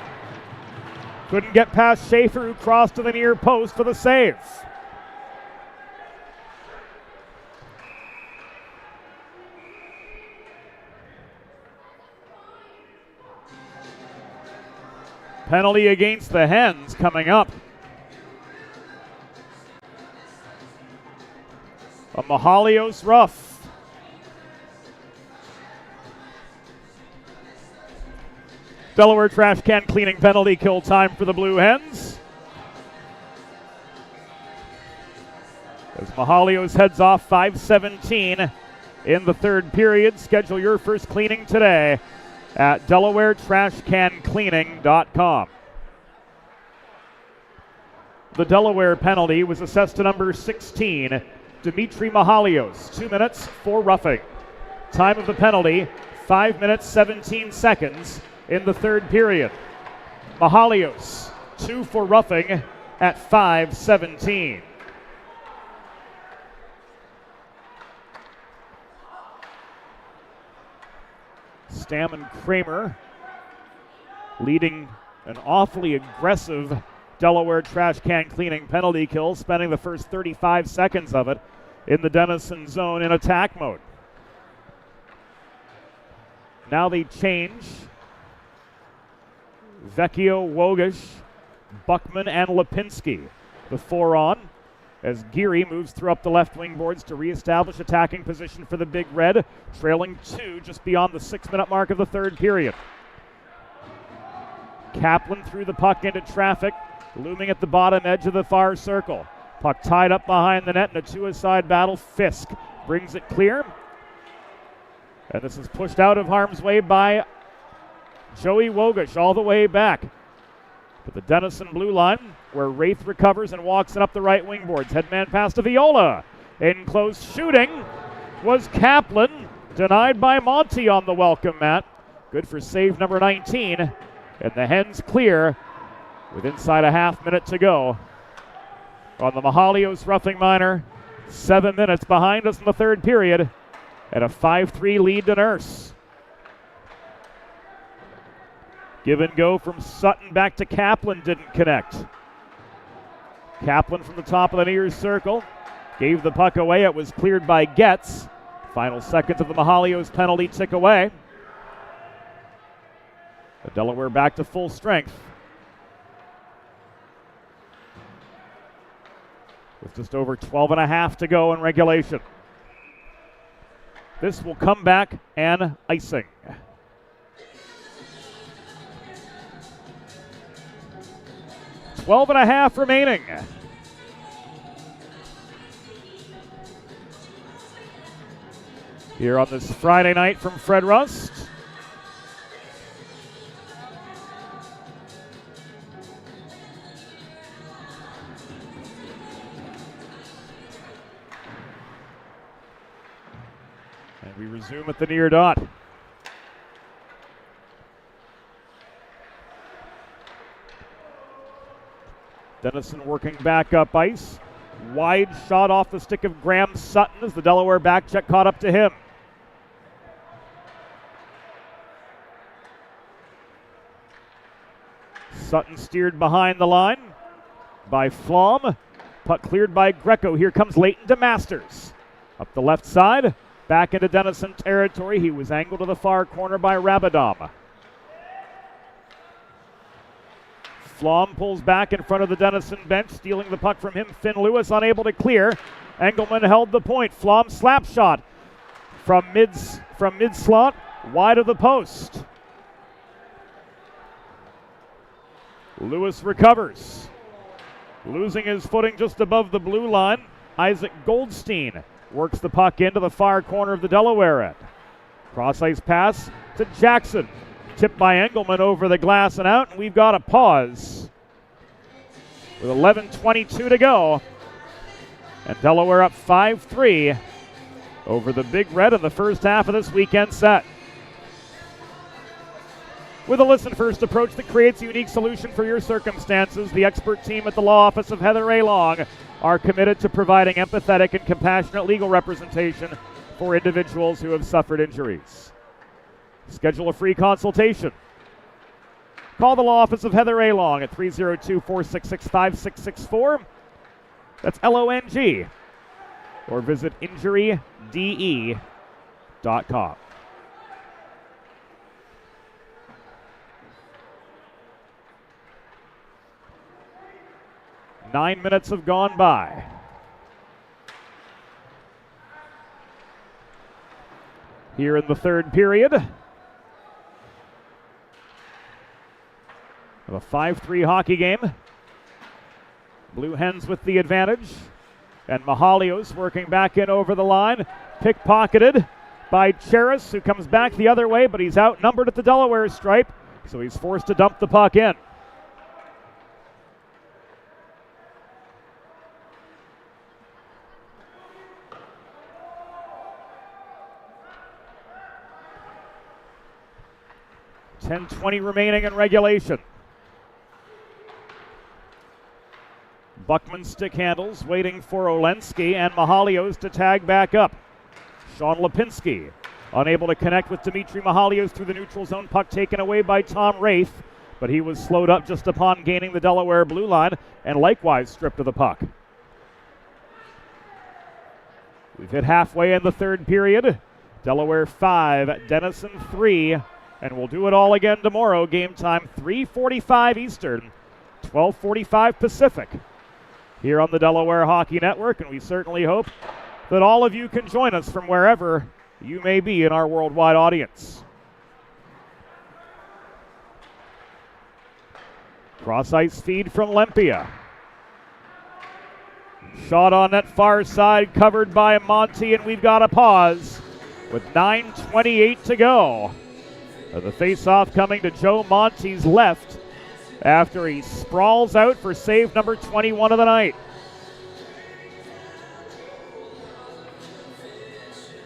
Couldn't get past Schaefer, who crossed to the near post for the save. Penalty against the Hens coming up. A Mahalios rough. Delaware trash can cleaning penalty kill time for the Blue Hens. As Mahalios heads off 5:17 in the third period. Schedule your first cleaning today at DelawareTrashCanCleaning.com. The Delaware penalty was assessed to number 16, Dimitri Mahalios. 2 minutes for roughing. Time of the penalty, 5 minutes, 17 seconds in the third period. Mahalios, 2 for roughing at 5:17. Stam and Kramer leading an awfully aggressive Delaware trash can cleaning penalty kill, spending the first 35 seconds of it in the Denison zone in attack mode. Now they change. Vecchio, Wogish, Buckman, and Lipinski. The 4 on as Geary moves through up the left wing boards to reestablish attacking position for the Big Red, trailing 2 just beyond the 6-minute mark of the third period. Kaplan threw the puck into traffic, looming at the bottom edge of the far circle. Puck tied up behind the net in a 2-a-side battle. Fisk brings it clear. And this is pushed out of harm's way by Joey Wogish all the way back. But the Denison blue line, where Wraith recovers and walks it up the right wing boards. Headman pass to Viola. In close shooting was Kaplan. Denied by Monty on the welcome mat. Good for save number 19. And the Hens clear with inside a half minute to go. On the Mahalios roughing minor, 7 minutes behind us in the third period. And a 5-3 lead to Nurse. Give and go from Sutton back to Kaplan, didn't connect. Kaplan from the top of the near circle. Gave the puck away, it was cleared by Getz. Final seconds of the Mahalios penalty tick away. The Delaware back to full strength. With just over 12 and a half to go in regulation. This will come back and icing. Twelve and a half remaining. Here on this Friday night from Fred Rust. And we resume at the near dot. Denison working back up ice. Wide shot off the stick of Graham Sutton as the Delaware back check caught up to him. Sutton steered behind the line by Flom. Puck cleared by Greco. Here comes Leighton to Masters. Up the left side, back into Denison territory. He was angled to the far corner by Rabadam. Flom pulls back in front of the Denison bench, stealing the puck from him. Finn Lewis unable to clear. Engelman held the point. Flom slap shot from mid slot, wide of the post. Lewis recovers. Losing his footing just above the blue line. Isaac Goldstein works the puck into the far corner of the Delaware end. Cross ice pass to Jackson. Tipped by Engelman over the glass and out, and we've got a pause. With 11:22 to go. And Delaware up 5-3 over the Big Red in the first half of this weekend set. With a listen-first approach that creates a unique solution for your circumstances, the expert team at the law office of Heather A. Long are committed to providing empathetic and compassionate legal representation for individuals who have suffered injuries. Schedule a free consultation. Call the law office of Heather A. Long at 302-466-5664. That's LONG. Or visit injuryde.com. Nine minutes have gone by. Here in the third period of a 5-3 hockey game. Blue Hens with the advantage. And Mahalios working back in over the line. Pickpocketed by Cheris, who comes back the other way, but he's outnumbered at the Delaware stripe, so he's forced to dump the puck in. .20 remaining in regulation. Buckman stick handles, waiting for Olensky and Mahalios to tag back up. Sean Lipinski unable to connect with Dimitri Mahalios through the neutral zone. Puck taken away by Tom Wraith, but he was slowed up just upon gaining the Delaware blue line and likewise stripped of the puck. We've hit halfway in the third period. Delaware 5, Denison 3, and we'll do it all again tomorrow. Game time 3:45 Eastern, 12:45 Pacific, here on the Delaware Hockey Network, and we certainly hope that all of you can join us from wherever you may be in our worldwide audience. Cross-ice feed from Lempia. Shot on that far side, covered by Monty, and we've got a pause with 9:28 to go. The face-off coming to Joe Monty's left after he sprawls out for save number 21 of the night.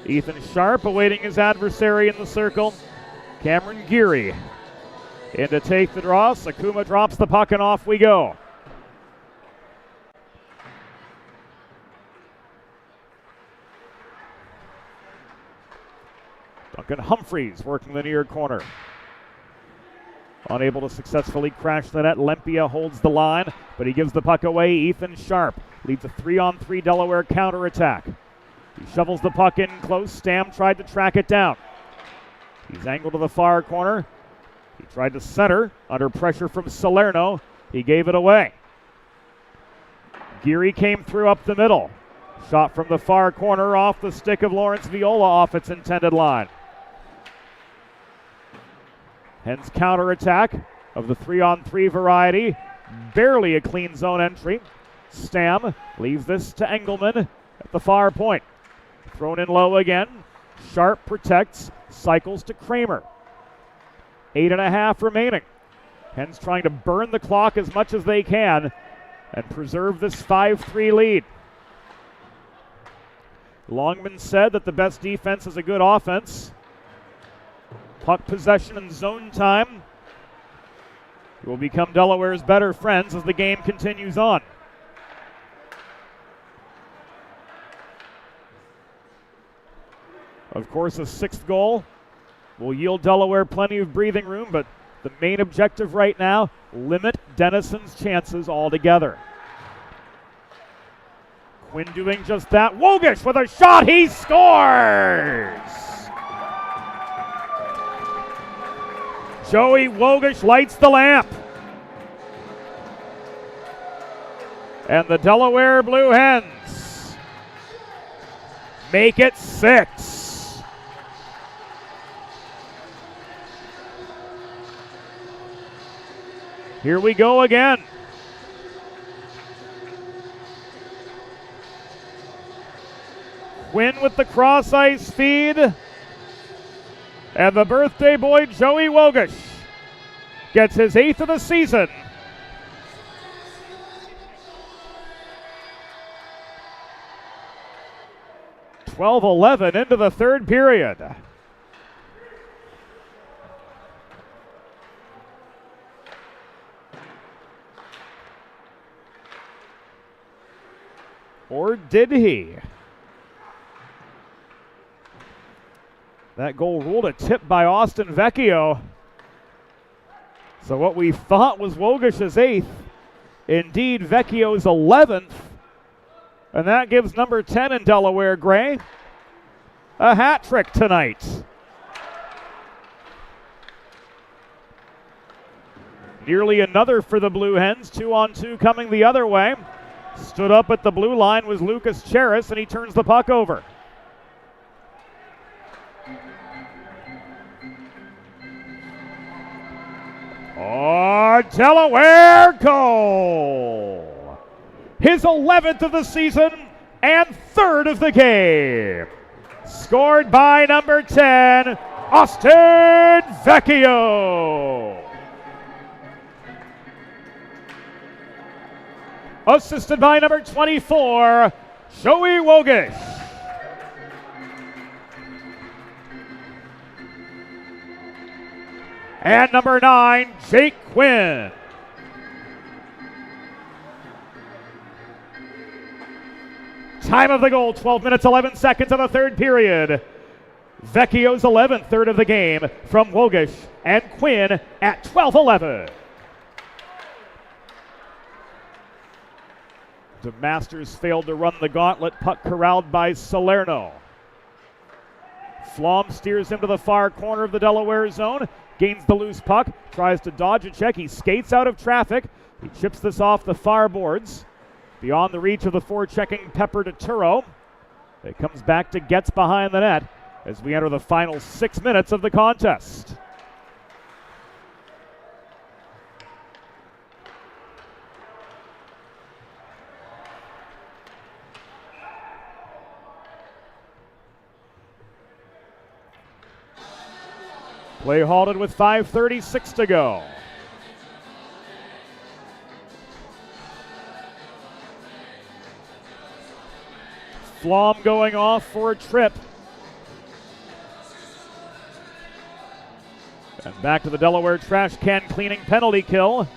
Ethan Sharp awaiting his adversary in the circle. Cameron Geary in to take the draw. Sakuma drops the puck and off we go. Duncan Humphreys working the near corner. Unable to successfully crash the net. Lempia holds the line, but he gives the puck away. Ethan Sharp leads a 3-on-3 Delaware counterattack. He shovels the puck in close. Stam tried to track it down. He's angled to the far corner. He tried to center under pressure from Salerno. He gave it away. Geary came through up the middle. Shot from the far corner off the stick of Lawrence Viola off its intended line. Hens counterattack of the 3-on-3 variety. Barely a clean zone entry. Stam leaves this to Engelman at the far point. Thrown in low again. Sharp protects, cycles to Kramer. 8.5 remaining. Hens trying to burn the clock as much as they can and preserve this 5-3 lead. Longman said that the best defense is a good offense. Puck possession and zone time will become Delaware's better friends as the game continues on. Of course, a 6th goal will yield Delaware plenty of breathing room, but the main objective right now, limit Denison's chances altogether. Quinn doing just that. Wogish with a shot, he scores! Joey Wogish lights the lamp. And the Delaware Blue Hens make it 6. Here we go again. Quinn with the cross-ice feed. And the birthday boy, Joey Wogish, gets his 8th of the season. (12:11) into the third period. Or did he? That goal ruled a tip by Austin Vecchio. So what we thought was Wogish's 8th, indeed Vecchio's 11th. And that gives number 10 in Delaware Gray a hat trick tonight. Nearly another for the Blue Hens, 2-on-2 coming the other way. Stood up at the blue line was Lucas Cheris, and he turns the puck over. Oh, Delaware goal! His 11th of the season and 3rd of the game. Scored by number 10, Austin Vecchio. Assisted by number 24, Joey Wogish. And number 9, Jake Quinn. Time of the goal, 12 minutes, 11 seconds of the third period. Vecchio's 11th, 3rd of the game from Wogish and Quinn at 12:11. The Masters failed to run the gauntlet, puck corralled by Salerno. Flom steers him to the far corner of the Delaware zone, gains the loose puck, tries to dodge a check. He skates out of traffic. He chips this off the far boards, beyond the reach of the forechecking Pepper to Turo. It comes back to Getz behind the net as we enter the final 6 minutes of the contest. Play halted with 5:36 to go. Flom going off for a trip. And back to the Delaware trash can cleaning penalty kill.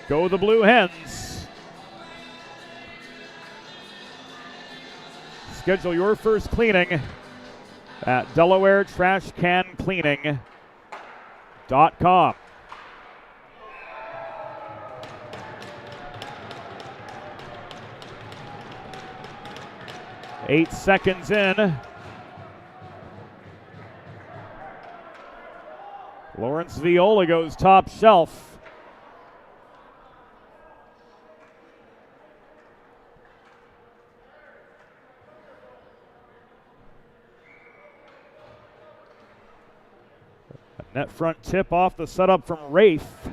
Go the Blue Hens. Schedule your first cleaning at DelawareTrashCanCleaning.com. Eight seconds in. Lawrence Viola goes top shelf. Net front tip off the setup from Wraith.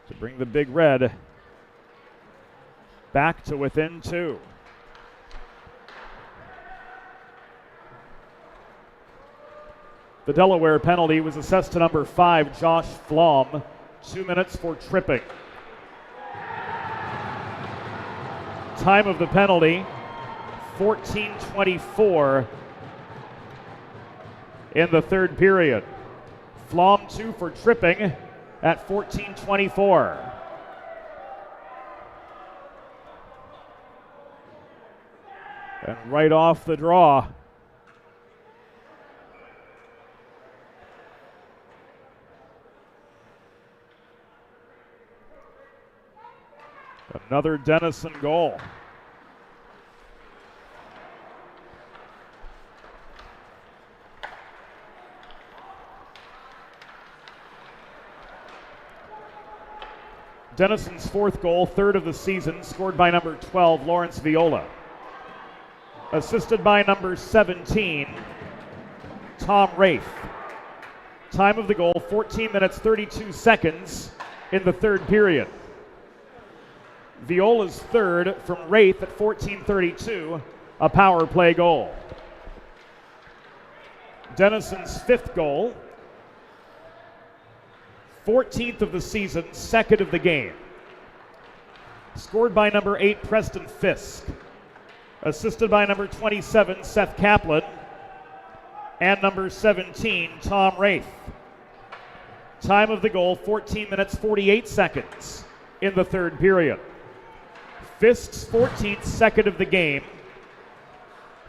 To bring the Big Red back to within 2. The Delaware penalty was assessed to number 5, Josh Flom. 2 minutes for tripping. Time of the penalty, 14:24 in the third period. Flom 2 for tripping at 14:24. And right off the draw, another Denison goal. Denison's 4th goal, 3rd of the season, scored by number 12, Lawrence Viola. Assisted by number 17, Tom Wraith. Time of the goal, 14 minutes, 32 seconds in the third period. Viola's 3rd from Wraith at 14:32, a power play goal. Denison's 5th goal, 14th of the season, 2nd of the game. Scored by number 8, Preston Fisk. Assisted by number 27, Seth Kaplan. And number 17, Tom Wraith. Time of the goal, 14 minutes, 48 seconds in the third period. Fisk's 14th, 2nd of the game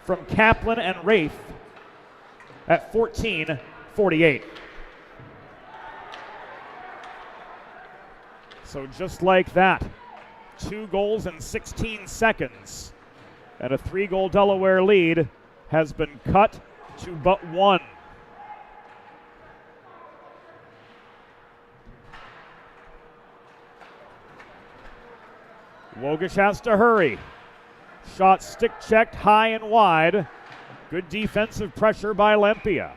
from Kaplan and Wraith at 14:48. So just like that, 2 goals in 16 seconds, and a 3-goal Delaware lead has been cut to but 1. Wogish has to hurry. Shot stick checked high and wide. Good defensive pressure by Lempia.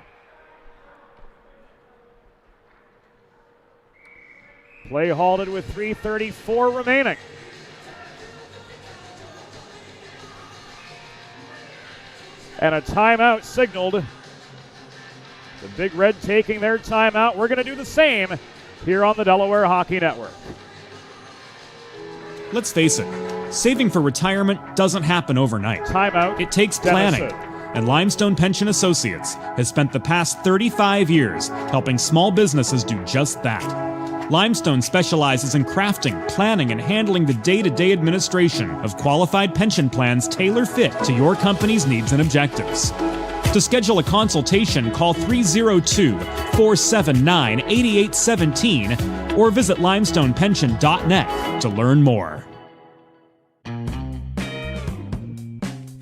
Play halted with 3:34 remaining. And a timeout signaled. The Big Red taking their timeout. We're going to do the same here on the Delaware Hockey Network. Let's face it, saving for retirement doesn't happen overnight. Timeout. It takes planning. Denison. And Limestone Pension Associates has spent the past 35 years helping small businesses do just that. Limestone specializes in crafting, planning, and handling the day-to-day administration of qualified pension plans tailor-fit to your company's needs and objectives. To schedule a consultation, call 302-479-8817 or visit limestonepension.net to learn more.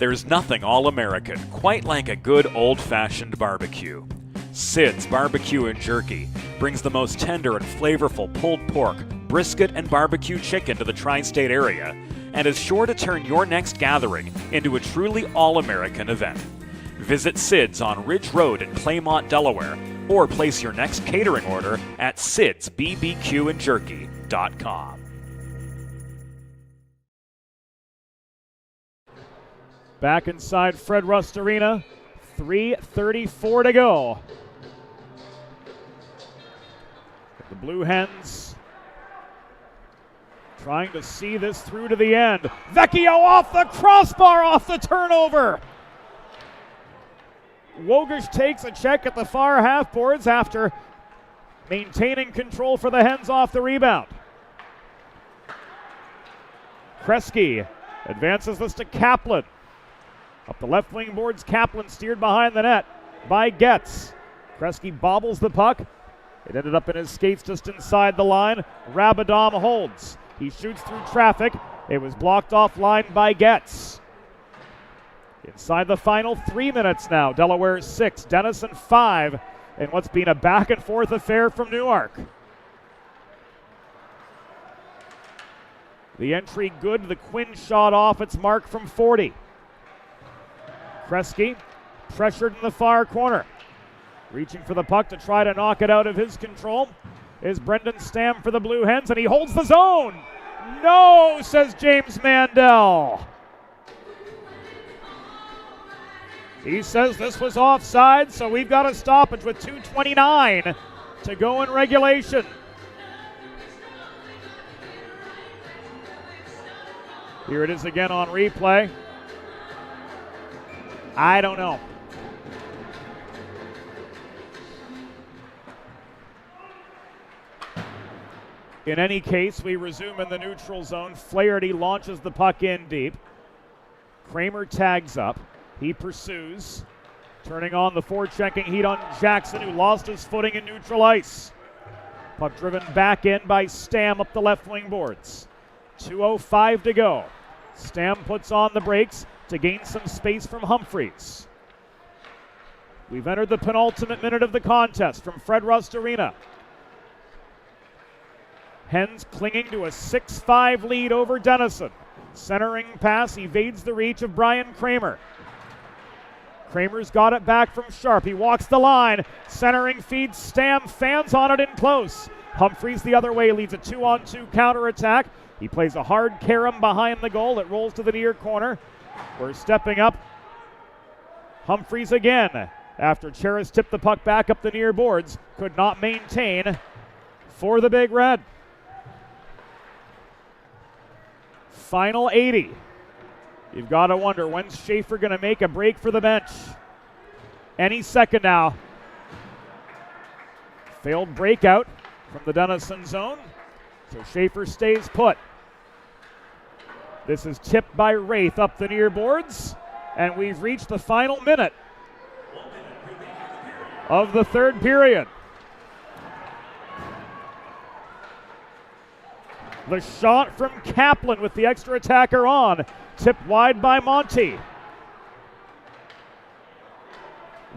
There's nothing all-American quite like a good old-fashioned barbecue. Sid's Barbecue and Jerky brings the most tender and flavorful pulled pork, brisket, and barbecue chicken to the tri-state area and is sure to turn your next gathering into a truly all-American event. Visit Sid's on Ridge Road in Claymont, Delaware, or place your next catering order at sidsbbqandjerky.com. Back inside Fred Rust Arena, 3:34 to go. The Blue Hens trying to see this through to the end. Vecchio off the crossbar, off the turnover. Wogish takes a check at the far half boards after maintaining control for the Hens off the rebound. Kresge advances this to Kaplan. Up the left wing boards, Kaplan steered behind the net by Getz. Kresge bobbles the puck. It ended up in his skates just inside the line. Rabadom holds. He shoots through traffic. It was blocked offline by Getz. Inside the final 3 minutes now. Delaware 6, Denison 5, and what's been a back and forth affair from Newark. The entry good. The Quinn shot off its mark from 40. Kresge pressured in the far corner. Reaching for the puck to try to knock it out of his control is Brendan Stam for the Blue Hens, and he holds the zone. No, says James Mandel. He says this was offside, so we've got a stoppage with 2:29 to go in regulation. Here it is again on replay. I don't know. In any case, we resume in the neutral zone. Flaherty launches the puck in deep. Kramer tags up. He pursues, turning on the forechecking heat on Jackson, who lost his footing in neutral ice. Puck driven back in by Stam up the left wing boards. 2:05 to go. Stam puts on the brakes to gain some space from Humphreys. We've entered the penultimate minute of the contest from Fred Rust Arena. Hens clinging to a 6-5 lead over Denison. Centering pass evades the reach of Brian Kramer. Kramer's got it back from Sharp. He walks the line. Centering feeds Stam, fans on it in close. Humphreys the other way leads a 2-on-2 counterattack. He plays a hard carom behind the goal. It rolls to the near corner. We're stepping up. Humphreys again. After Cheris tipped the puck back up the near boards. Could not maintain for the Big Red. Final 80. You've got to wonder, when's Schaefer going to make a break for the bench? Any second now. Failed breakout from the Denison zone. So Schaefer stays put. This is tipped by Wraith up the near boards. And we've reached the final minute of the third period. The shot from Kaplan with the extra attacker on. Tipped wide by Monty.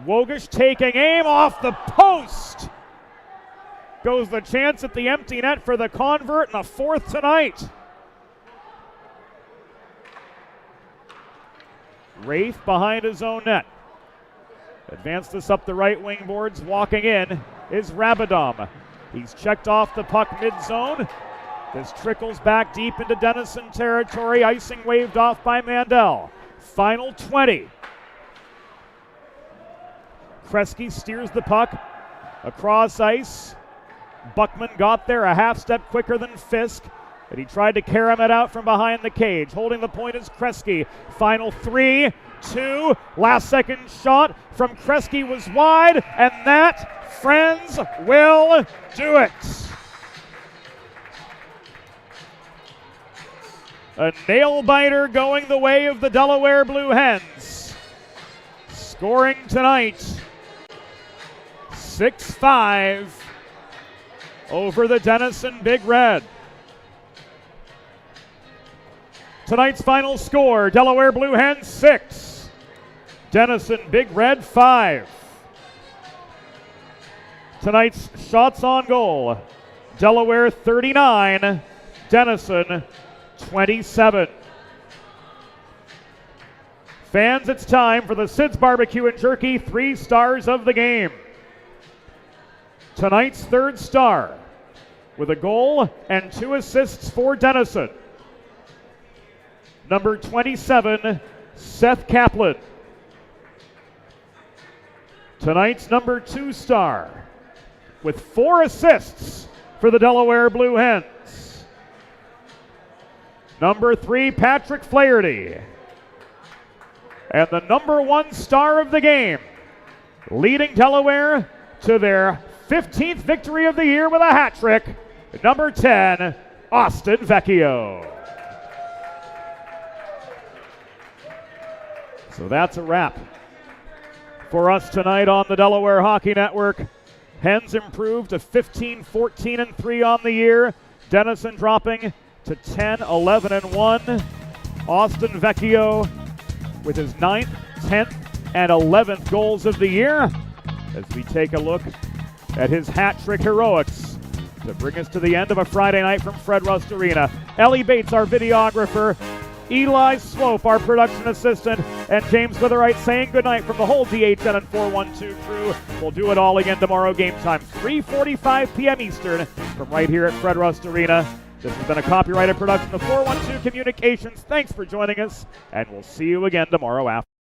Wogish taking aim off the post. Goes the chance at the empty net for the convert, and a fourth tonight. Wraith behind his own net. Advance this up the right wing boards. Walking in is Rabadom. He's checked off the puck mid-zone. This trickles back deep into Denison territory. Icing waved off by Mandel. Final 20. Kresge steers the puck across ice. Buckman got there a half step quicker than Fisk, but he tried to carom it out from behind the cage. Holding the point is Kresge. Final 3, 2, last second shot from Kresge was wide, and that, friends, will do it. A nail-biter going the way of the Delaware Blue Hens. Scoring tonight, 6-5 over the Denison Big Red. Tonight's final score, Delaware Blue Hens 6, Denison Big Red 5. Tonight's shots on goal, Delaware 39, Denison 27. Fans, it's time for the Sid's Barbecue and Jerky 3 stars of the game. Tonight's third star, with a goal and 2 assists for Denison, number 27, Seth Kaplan. Tonight's number 2 star, with 4 assists for the Delaware Blue Hens, number 3, Patrick Flaherty. And the number 1 star of the game, leading Delaware to their 15th victory of the year with a hat trick, number 10, Austin Vecchio. So that's a wrap for us tonight on the Delaware Hockey Network. Hens improved to 15-14-3 on the year. Denison dropping to 10-11-1. Austin Vecchio with his 9th, 10th, and 11th goals of the year, as we take a look at his hat trick heroics to bring us to the end of a Friday night from Fred Rust Arena. Ellie Bates, our videographer, Eli Swope, our production assistant, and James Witherite saying goodnight from the whole DHN and 412 crew. We'll do it all again tomorrow, game time, 3:45 p.m. Eastern, from right here at Fred Rust Arena. This has been a copyrighted production of 412 Communications. Thanks for joining us, and we'll see you again tomorrow after.